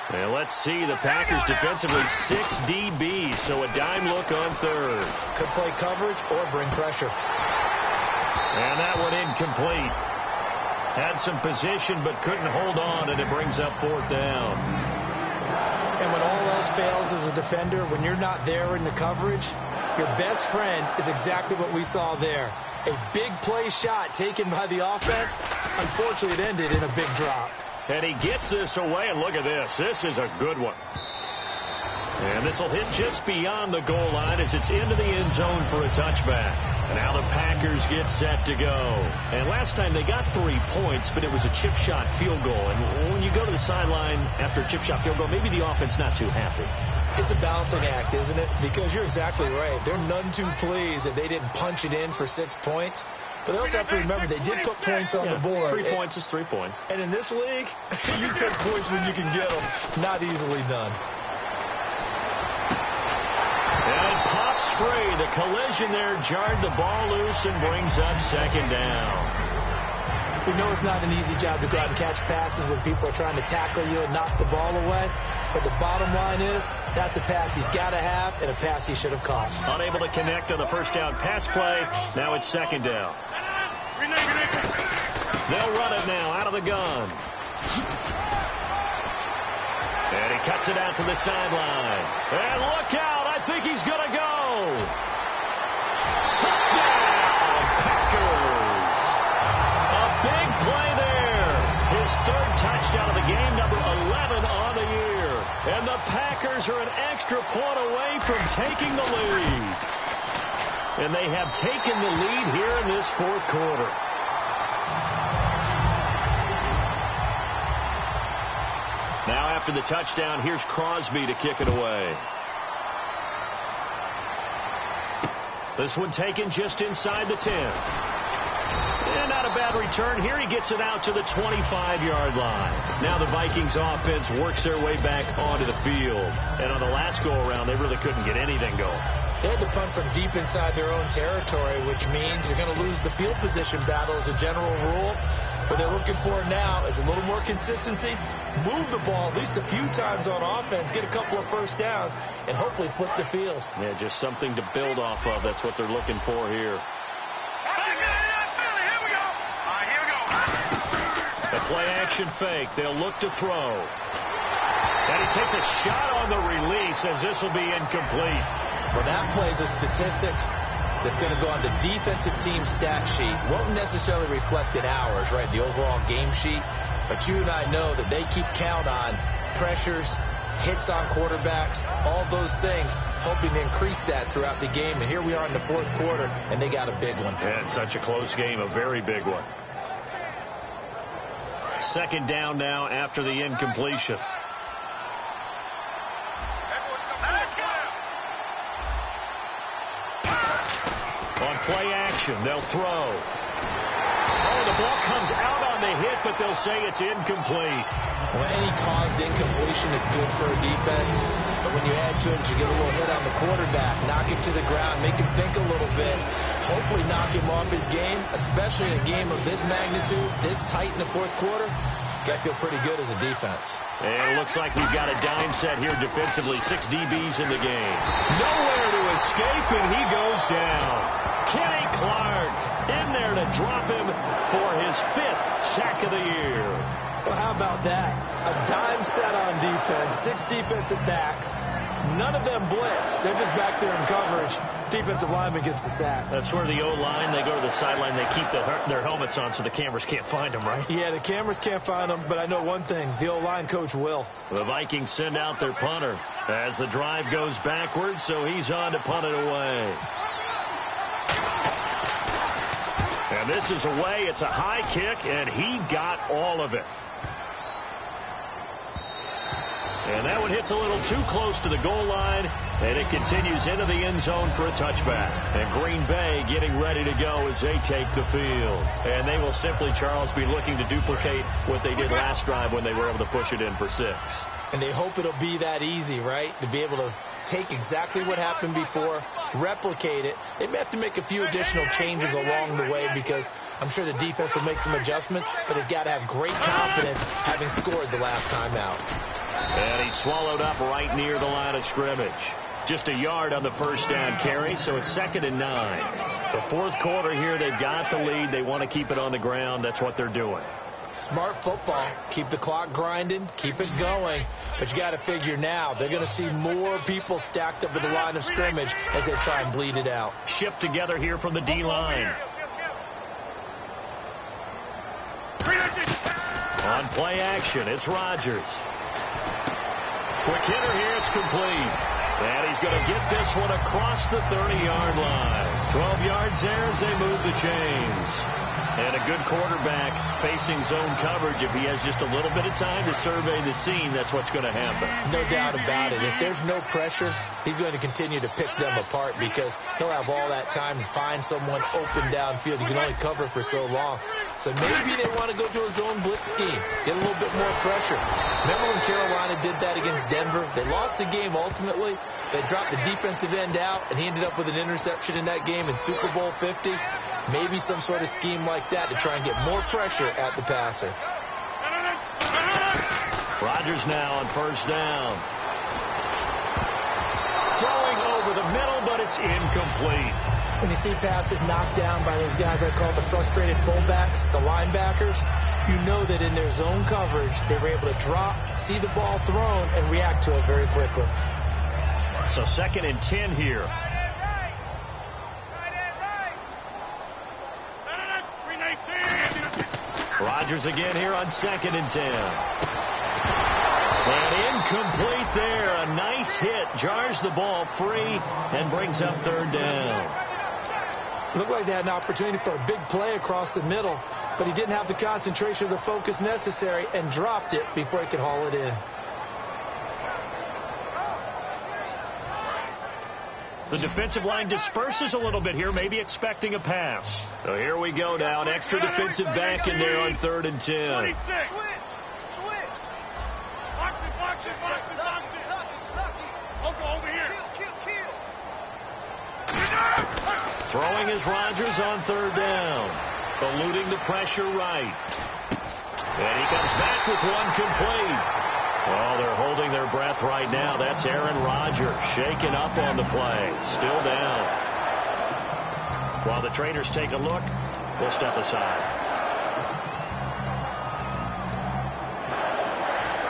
And let's see the Packers defensively 6 DBs, so a dime look on 3rd. Could play coverage or bring pressure. And that one incomplete. Had some position but couldn't hold on, and it brings up 4th down. And when all else fails as a defender, when you're not there in the coverage, your best friend is exactly what we saw there. A big play shot taken by the offense. Unfortunately, it ended in a big drop. And he gets this away, and look at this. This is a good one. And this will hit just beyond the goal line as it's into the end zone for a touchback. And now the Packers get set to go. And last time they got 3 points, but it was a chip shot field goal. And when you go to the sideline after a chip shot field goal, maybe the offense not too happy. It's a balancing act, isn't it? Because you're exactly right. They're none too pleased that they didn't punch it in for 6 points. But they also have to remember they did put points on the board. 3 points is 3 points. And in this league, you take points when you can get them. Not easily done. And it pops free. The collision there jarred the ball loose and brings up 2nd down. We know it's not an easy job to go out and catch passes when people are trying to tackle you and knock the ball away. But the bottom line is, that's a pass he's got to have and a pass he should have caught. Unable to connect on the 1st down pass play. Now it's 2nd down. They'll run it now out of the gun. And he cuts it out to the sideline. And look out. I think he's going to go. Touchdown, Packers. A big play there. His 3rd touchdown of the game, number 11 on the year. And the Packers are an extra point away from taking the lead. And they have taken the lead here in this 4th quarter. Now after the touchdown, here's Crosby to kick it away. This one taken just inside the 10. And not a bad return. Here he gets it out to the 25-yard line. Now the Vikings offense works their way back onto the field. And on the last go-around, they really couldn't get anything going. They had to punt from deep inside their own territory, which means you're going to lose the field position battle as a general rule. What they're looking for now is a little more consistency, move the ball at least a few times on offense, get a couple of 1st downs, and hopefully flip the field. Yeah, just something to build off of. That's what they're looking for here. A play-action fake. They'll look to throw. And he takes a shot on the release as this will be incomplete. Well, that plays a statistic that's going to go on the defensive team stat sheet. Won't necessarily reflect in ours, right, the overall game sheet. But you and I know that they keep count on pressures, hits on quarterbacks, all those things, hoping to increase that throughout the game. And here we are in the 4th quarter, and they got a big one. Yeah, it's such a close game, a very big one. 2nd down now after the incompletion. On play action, they'll throw. Oh, the ball comes out on the hit, but they'll say it's incomplete. Well, any caused incompletion is good for a defense. But when you add to it, you get a little hit on the quarterback, knock it to the ground, make him think a little bit, hopefully knock him off his game, especially in a game of this magnitude, this tight in the 4th quarter. Got to feel pretty good as a defense. And it looks like we've got a dime set here defensively. 6 DBs in the game. Nowhere to escaping. He goes down. Kenny Clark in there to drop him for his 5th sack of the year. Well, how about that? A dime set on defense, 6 defensive backs. None of them blitz. They're just back there in coverage. Defensive lineman gets the sack. That's where the O-line, they go to the sideline, they keep their helmets on so the cameras can't find them, right? Yeah, the cameras can't find them, but I know one thing. The O-line coach will. The Vikings send out their punter as the drive goes backwards, so he's on to punt it away. And this is away. It's a high kick, and he got all of it. And that one hits a little too close to the goal line, and it continues into the end zone for a touchback. And Green Bay getting ready to go as they take the field. And they will simply, Charles, be looking to duplicate what they did last drive when they were able to push it in for 6. And they hope it'll be that easy, right? To be able to take exactly what happened before, replicate it. They may have to make a few additional changes along the way because I'm sure the defense will make some adjustments, but they've got to have great confidence having scored the last time out. And he's swallowed up right near the line of scrimmage. Just a yard on the first down carry, so it's 2nd and 9. The 4th quarter here, they've got the lead. They want to keep it on the ground. That's what they're doing. Smart football. Keep the clock grinding. Keep it going. But you got to figure now they're going to see more people stacked up at the line of scrimmage as they try and bleed it out. Shipped together here from the D-line. On play action, it's Rodgers. Quick hitter here, it's complete. And he's going to get this one across the 30-yard line. 12 yards there as they move the chains. And a good quarterback facing zone coverage. If he has just a little bit of time to survey the scene, that's what's going to happen. No doubt about it. If there's no pressure, he's going to continue to pick them apart because he'll have all that time to find someone open downfield. You can only cover for so long. So maybe they want to go to a zone blitz scheme, get a little bit more pressure. Remember when Carolina did that against Denver? They lost the game ultimately. They dropped the defensive end out, and he ended up with an interception in that game in Super Bowl 50. Maybe some sort of scheme like that to try and get more pressure at the passer. Rodgers now on first down. Throwing over the middle, but it's incomplete. When you see passes knocked down by those guys I call the frustrated fullbacks, the linebackers, you know that in their zone coverage, they were able to drop, see the ball thrown, and react to it very quickly. So 2nd and 10 here. Rodgers again here on 2nd and 10. And incomplete there. A nice hit. Jars the ball free and brings up 3rd down. Looked like they had an opportunity for a big play across the middle, but he didn't have the concentration or the focus necessary and dropped it before he could haul it in. The defensive line disperses a little bit here, maybe expecting a pass. So here we go now. An extra defensive back in there on 3rd and 10. Throwing is Rodgers on 3rd down. Eluding the pressure right. And he comes back with one complete. Oh, they're holding their breath right now. That's Aaron Rodgers shaking up on the play. Still down. While the trainers take a look, we'll step aside.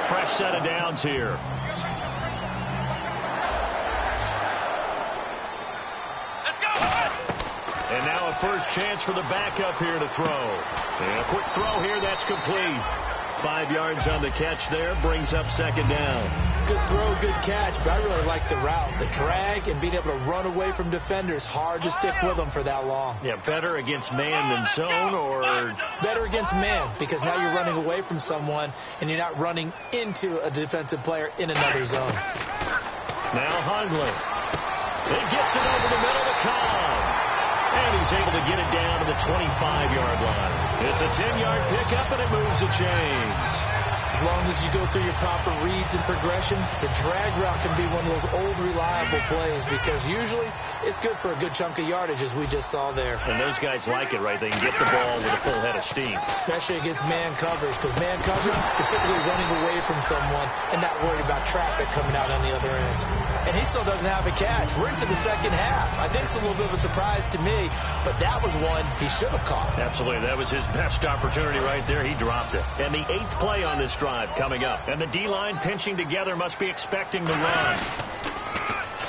Fresh set of downs here. Let's go! And now a first chance for the backup here to throw. And a quick throw here, that's complete. 5 yards on the catch there, brings up 2nd down. Good throw, good catch, but I really like the route. The drag and being able to run away from defenders, hard to stick with them for that long. Yeah, better against man than zone, or? Better against man, because now you're running away from someone and you're not running into a defensive player in another zone. Now Hundley. He gets it over the middle of the column. And he's able to get it down to the 25-yard line. It's a 10-yard pickup, and it moves the chains. As long long as you go through your proper reads and progressions, the drag route can be one of those old, reliable plays because usually it's good for a good chunk of yardage, as we just saw there. And those guys like it, right? They can get the ball with a full head of steam. Especially against man coverage, because man coverage, you're typically running away from someone and not worried about traffic coming out on the other end. And he still doesn't have a catch. We're into the second half. I think it's a little bit of a surprise to me, but that was one he should have caught. Absolutely. That was his best opportunity right there. He dropped it. And the 8th play on this drive coming up. And the D-line pinching together must be expecting the run.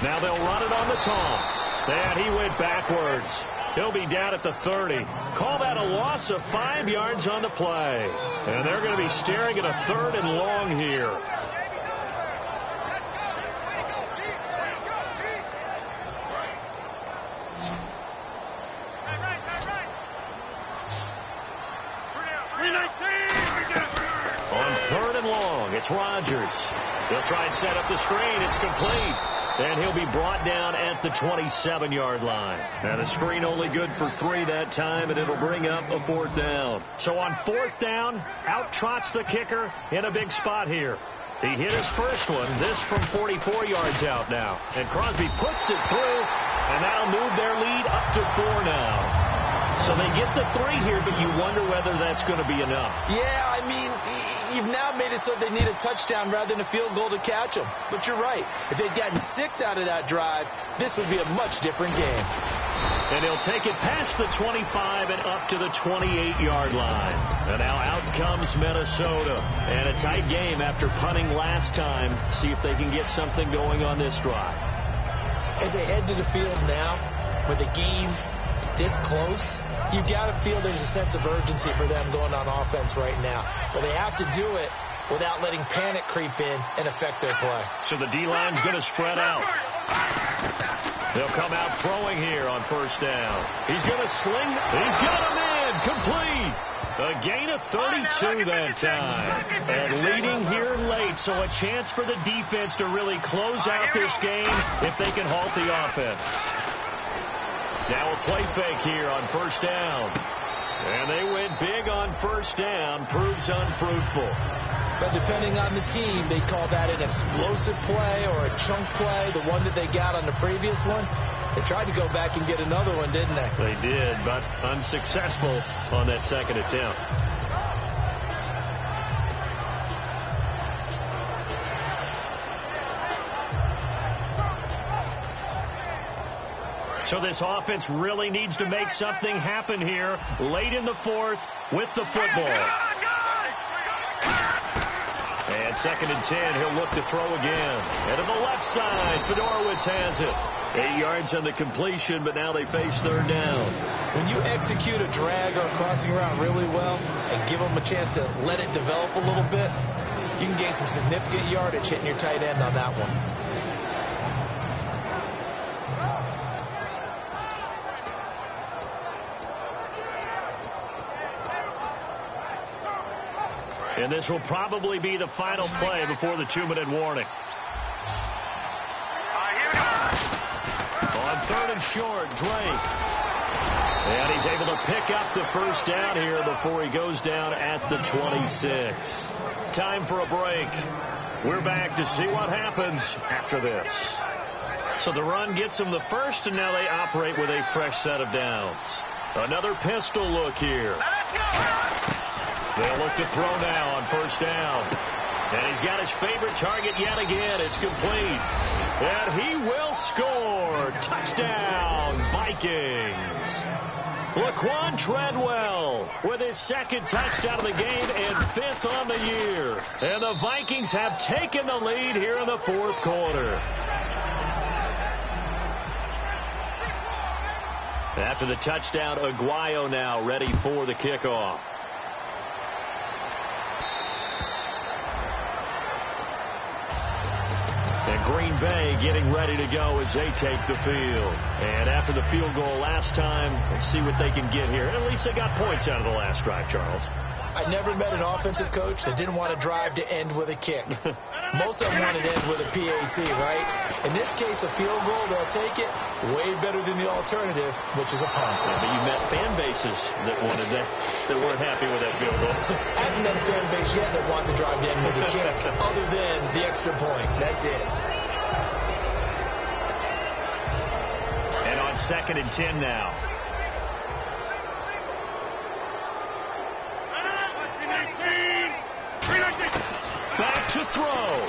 Now they'll run it on the toss. And he went backwards. He'll be down at the 30. Call that a loss of 5 yards on the play. And they're going to be staring at a 3rd and long here. On 3rd and long, it's Rodgers. He'll try and set up the screen. It's complete. And he'll be brought down at the 27-yard line. And the screen only good for 3 that time, and it'll bring up a 4th down. So on 4th down, out trots the kicker in a big spot here. He hit his first one, this from 44 yards out now. And Crosby puts it through, and that'll move their lead up to 4 now. So they get the 3 here, but you wonder whether that's going to be enough. Yeah, I mean, you've now made it so they need a touchdown rather than a field goal to catch them. But you're right. If they'd gotten 6 out of that drive, this would be a much different game. And he'll take it past the 25 and up to the 28-yard line. And now out comes Minnesota. And a tight game after punting last time. See if they can get something going on this drive. As they head to the field now, with the game this close, you got to feel there's a sense of urgency for them going on offense right now. But they have to do it without letting panic creep in and affect their play. So the D-line's going to spread out. They'll come out throwing here on 1st down. He's going to sling. He's got a man. Complete. A gain of 32 that time. And leading here late, so a chance for the defense to really close out this game if they can halt the offense. Now a play fake here on 1st down. And they went big on 1st down. Proves unfruitful. But depending on the team, they call that an explosive play or a chunk play. The one that they got on the previous one, they tried to go back and get another one, didn't they? They did, but unsuccessful on that second attempt. So this offense really needs to make something happen here late in the 4th with the football. And 2nd and 10, he'll look to throw again. And to the left side, Fedorowicz has it. 8 yards on the completion, but now they face 3rd down. When you execute a drag or a crossing route really well and give them a chance to let it develop a little bit, you can gain some significant yardage hitting your tight end on that one. And this will probably be the final play before the 2-minute warning. On 3rd and short, Drake. And he's able to pick up the 1st down here before he goes down at the 26. Time for a break. We're back to see what happens after this. So the run gets them the first, and now they operate with a fresh set of downs. Another pistol look here. They'll look to throw now on 1st down. And he's got his favorite target yet again. It's complete. And he will score. Touchdown, Vikings. Laquan Treadwell with his 2nd touchdown of the game and 5th on the year. And the Vikings have taken the lead here in the 4th quarter. After the touchdown, Aguayo now ready for the kickoff. And Green Bay getting ready to go as they take the field. And after the field goal last time, let's see what they can get here. At least they got points out of the last drive, Charles. I never met an offensive coach that didn't want to drive to end with a kick. Most of them wanted to end with a PAT, right? In this case, a field goal, they'll take it way better than the alternative, which is a punt. Yeah, but you met fan bases that wanted that weren't happy with that field goal. I haven't met a fan base yet that wants to drive to end with a kick, other than the extra point. That's it. And on 2nd and 10 now. Back to throw. And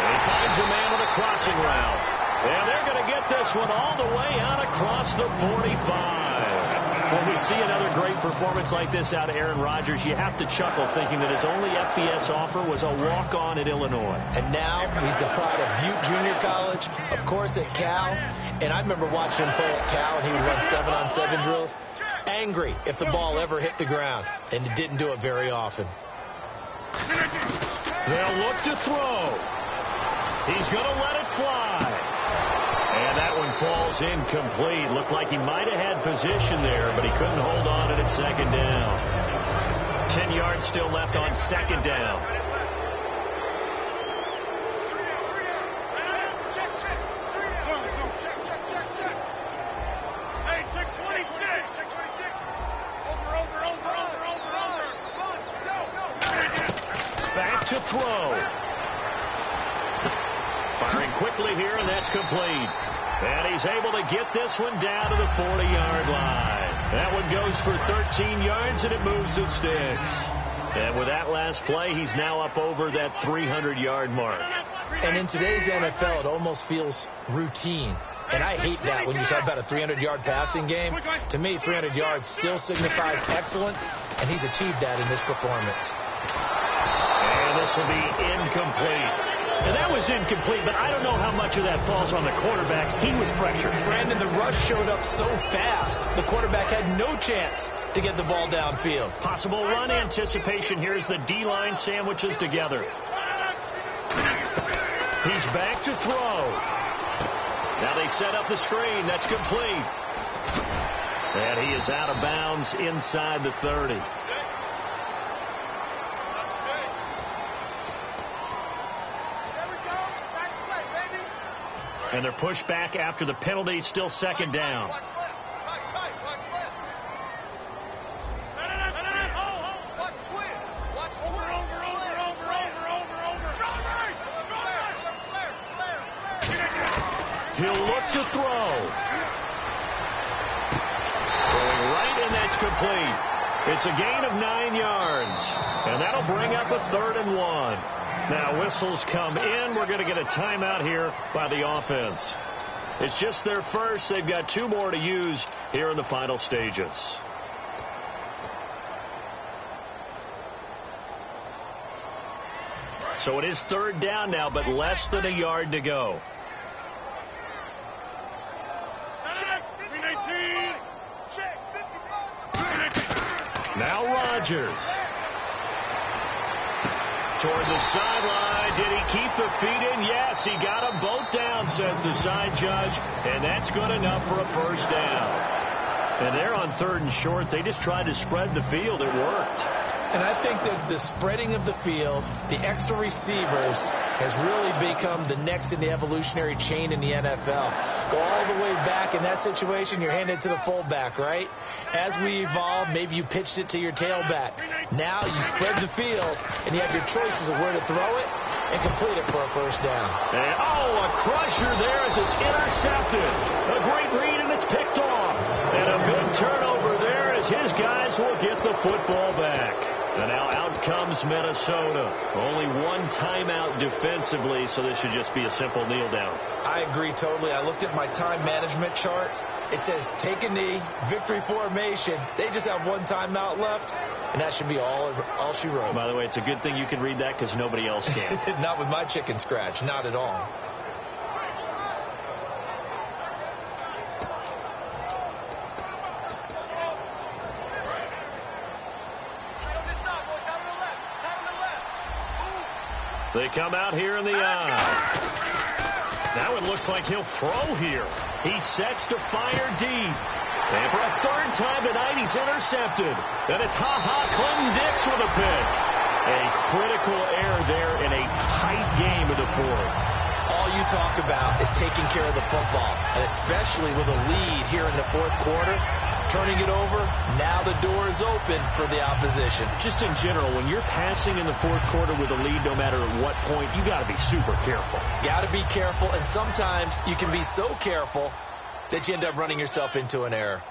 he finds a man with a crossing route. And they're going to get this one all the way out across the 45. When we see another great performance like this out of Aaron Rodgers, you have to chuckle thinking that his only FBS offer was a walk-on at Illinois. And now he's the pride of Butte Junior College, of course at Cal. And I remember watching him play at Cal, and he would run 7-on-7 drills. Angry if the ball ever hit the ground, and he didn't do it very often. They'll look to throw. He's going to let it fly. And that one falls incomplete. Looked like he might have had position there, but he couldn't hold on to it at 2nd down. 10 yards still left on 2nd down. Back to throw. Firing quickly here, and that's complete. And he's able to get this one down to the 40-yard line. That one goes for 13 yards, and it moves the sticks. And with that last play, he's now up over that 300-yard mark. And in today's NFL, it almost feels routine. And I hate that when you talk about a 300-yard passing game. To me, 300 yards still signifies excellence, and he's achieved that in this performance. And this will be incomplete. And that was incomplete, but I don't know how much of that falls on the quarterback. He was pressured. Brandon, the rush showed up so fast, the quarterback had no chance to get the ball downfield. Possible run anticipation here as the D-line sandwiches together. He's back to throw. Now they set up the screen. That's complete. And he is out of bounds inside the 30. And they're pushed back after the penalty. Still 2nd down. He'll look to throw. Going right, and that's complete. It's a gain of 9 yards. And that'll bring up a 3rd and 1. Now whistles come in. We're going to get a timeout here by the offense. It's just their first. They've got 2 more to use here in the final stages. So it is 3rd down now, but less than a yard to go. Now Rodgers. Toward the sideline. Did he keep the feet in? Yes, he got them both down, says the side judge. And that's good enough for a 1st down. And they're on 3rd and short. They just tried to spread the field. It worked. And I think that the spreading of the field, the extra receivers, has really become the next in the evolutionary chain in the NFL. Go all the way back in that situation, you're handed to the fullback, right? As we evolve, maybe you pitched it to your tailback. Now you spread the field, and you have your choices of where to throw it and complete it for a 1st down. And, a crusher there as it's intercepted. A great read, and it's picked off. And a big turnover there as his guys will get the football back. And now out comes Minnesota. Only 1 timeout defensively, so this should just be a simple kneel down. I agree totally. I looked at my time management chart. It says take a knee, victory formation. They just have 1 timeout left, and that should be all she wrote. By the way, it's a good thing you can read that because nobody else can. Not with my chicken scratch. Not at all. They come out here in the eye. Now it looks like he'll throw here. He sets to fire deep. And for a third time tonight, he's intercepted. And it's Clinton-Dix with a pick. A critical error there in a tight game of the fourth. All you talk about is taking care of the football, and especially with a lead here in the fourth quarter, turning it over, now the door is open for the opposition. Just in general, when you're passing in the fourth quarter with a lead, no matter at what point, you got to be super careful. Got to be careful, and sometimes you can be so careful that you end up running yourself into an error.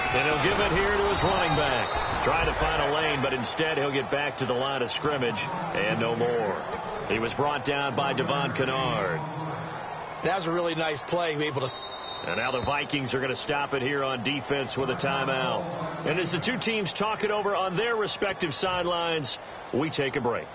And he'll give it here to his running back. Trying to find a lane, but instead he'll get back to the line of scrimmage and no more. He was brought down by Devon Kennard. That was a really nice play. And now the Vikings are going to stop it here on defense with a timeout. And as the two teams talk it over on their respective sidelines, we take a break.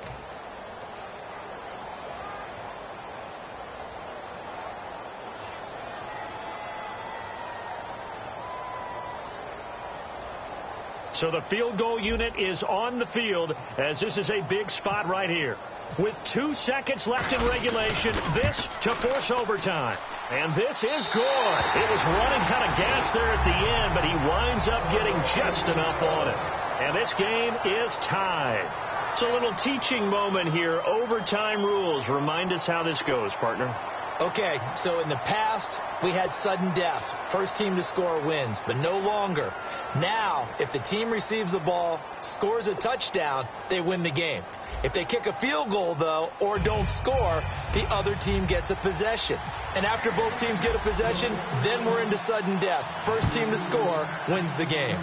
So the field goal unit is on the field as this is a big spot right here. With 2 seconds left in regulation, this to force overtime. And this is good. It was running kind of gas there at the end, but he winds up getting just enough on it. And this game is tied. It's a little teaching moment here. Overtime rules. Remind us how this goes, partner. Okay, so in the past, we had sudden death. First team to score wins, but no longer. Now, if the team receives the ball, scores a touchdown, they win the game. If they kick a field goal, though, or don't score, the other team gets a possession. And after both teams get a possession, then we're into sudden death. First team to score wins the game.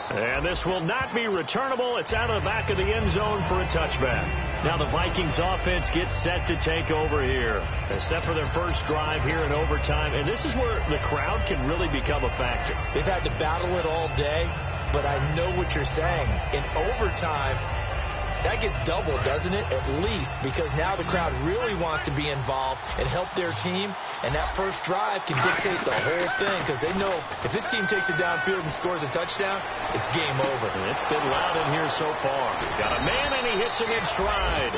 And this will not be returnable. It's out of the back of the end zone for a touchback. Now the Vikings offense gets set to take over here. Except for their first drive here in overtime. And this is where the crowd can really become a factor. They've had to battle it all day, but I know what you're saying. In overtime, that gets doubled, doesn't it? At least, because now the crowd really wants to be involved and help their team. And that first drive can dictate the whole thing because they know if this team takes it downfield and scores a touchdown, it's game over. And it's been loud in here so far. Got a man, and he hits him in stride.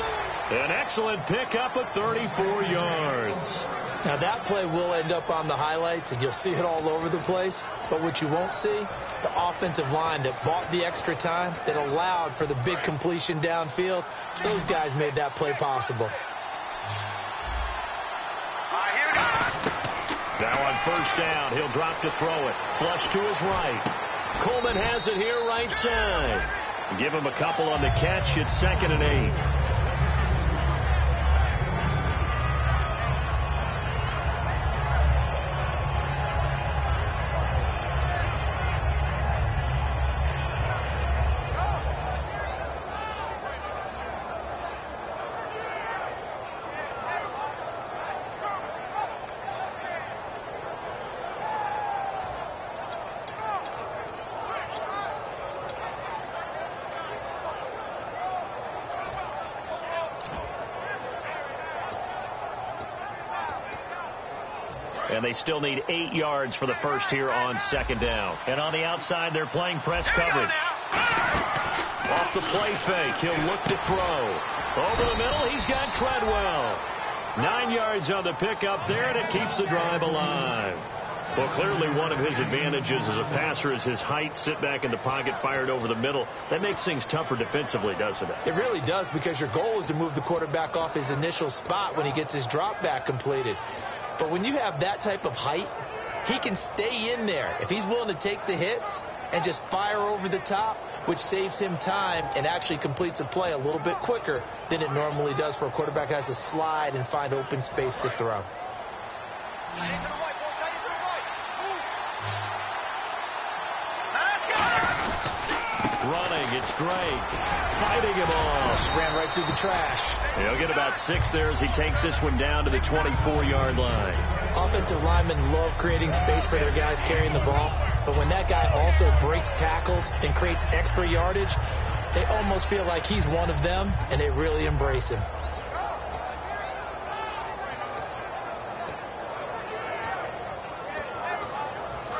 An excellent pickup of 34 yards. Now, that play will end up on the highlights, and you'll see it all over the place. But what you won't see, the offensive line that bought the extra time, that allowed for the big completion downfield, those guys made that play possible. Now on first down, he'll drop to throw it. Flush to his right. Coleman has it here right side. Give him a couple on the catch. It's 2nd and 8. And they still need 8 yards for the first here on 2nd down. And on the outside, they're playing press coverage. Off the play fake, he'll look to throw. Over the middle, he's got Treadwell. 9 yards on the pickup there, and it keeps the drive alive. Well, clearly one of his advantages as a passer is his height. Sit back in the pocket, fired over the middle. That makes things tougher defensively, doesn't it? It really does, because your goal is to move the quarterback off his initial spot when he gets his drop back completed. But when you have that type of height, he can stay in there if he's willing to take the hits and just fire over the top, which saves him time and actually completes a play a little bit quicker than it normally does for a quarterback who has to slide and find open space to throw. Running, it's Drake. Fighting him off. Just ran right through the trash. He'll get about 6 there as he takes this one down to the 24-yard line. Offensive linemen love creating space for their guys carrying the ball, but when that guy also breaks tackles and creates extra yardage, they almost feel like he's one of them, and they really embrace him.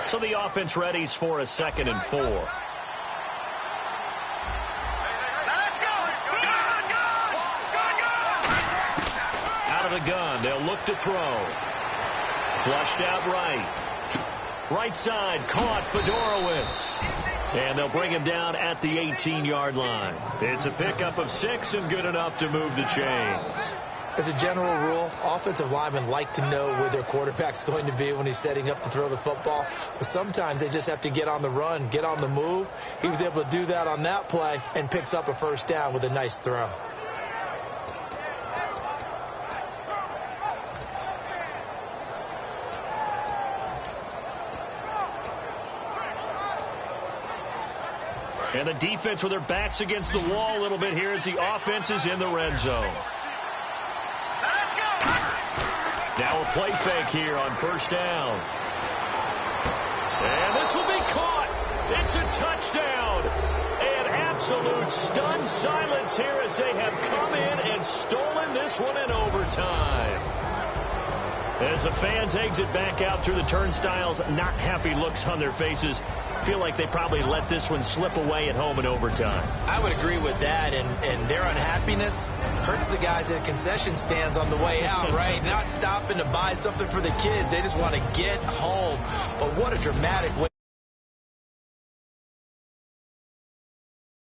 So the offense readies for a 2nd and 4. Out of the gun, run. They'll look to throw. Flushed out right. Right side, caught Fedorowicz. And they'll bring him down at the 18-yard line. It's a pickup of 6 and good enough to move the chains. As a general rule, offensive linemen like to know where their quarterback's going to be when he's setting up to throw the football. But sometimes they just have to get on the run, get on the move. He was able to do that on that play and picks up a first down with a nice throw. And the defense with their backs against the wall a little bit here as the offense is in the red zone. Now a play fake here on first down. And this will be caught. It's a touchdown. An absolute stunned silence here as they have come in and stolen this one in overtime. As the fans exit back out through the turnstiles, not happy looks on their faces. Feel like they probably let this one slip away at home in overtime. I would agree with that, and their unhappiness hurts the guys at concession stands on the way out, right? Not stopping to buy something for the kids. They just want to get home. But what a dramatic way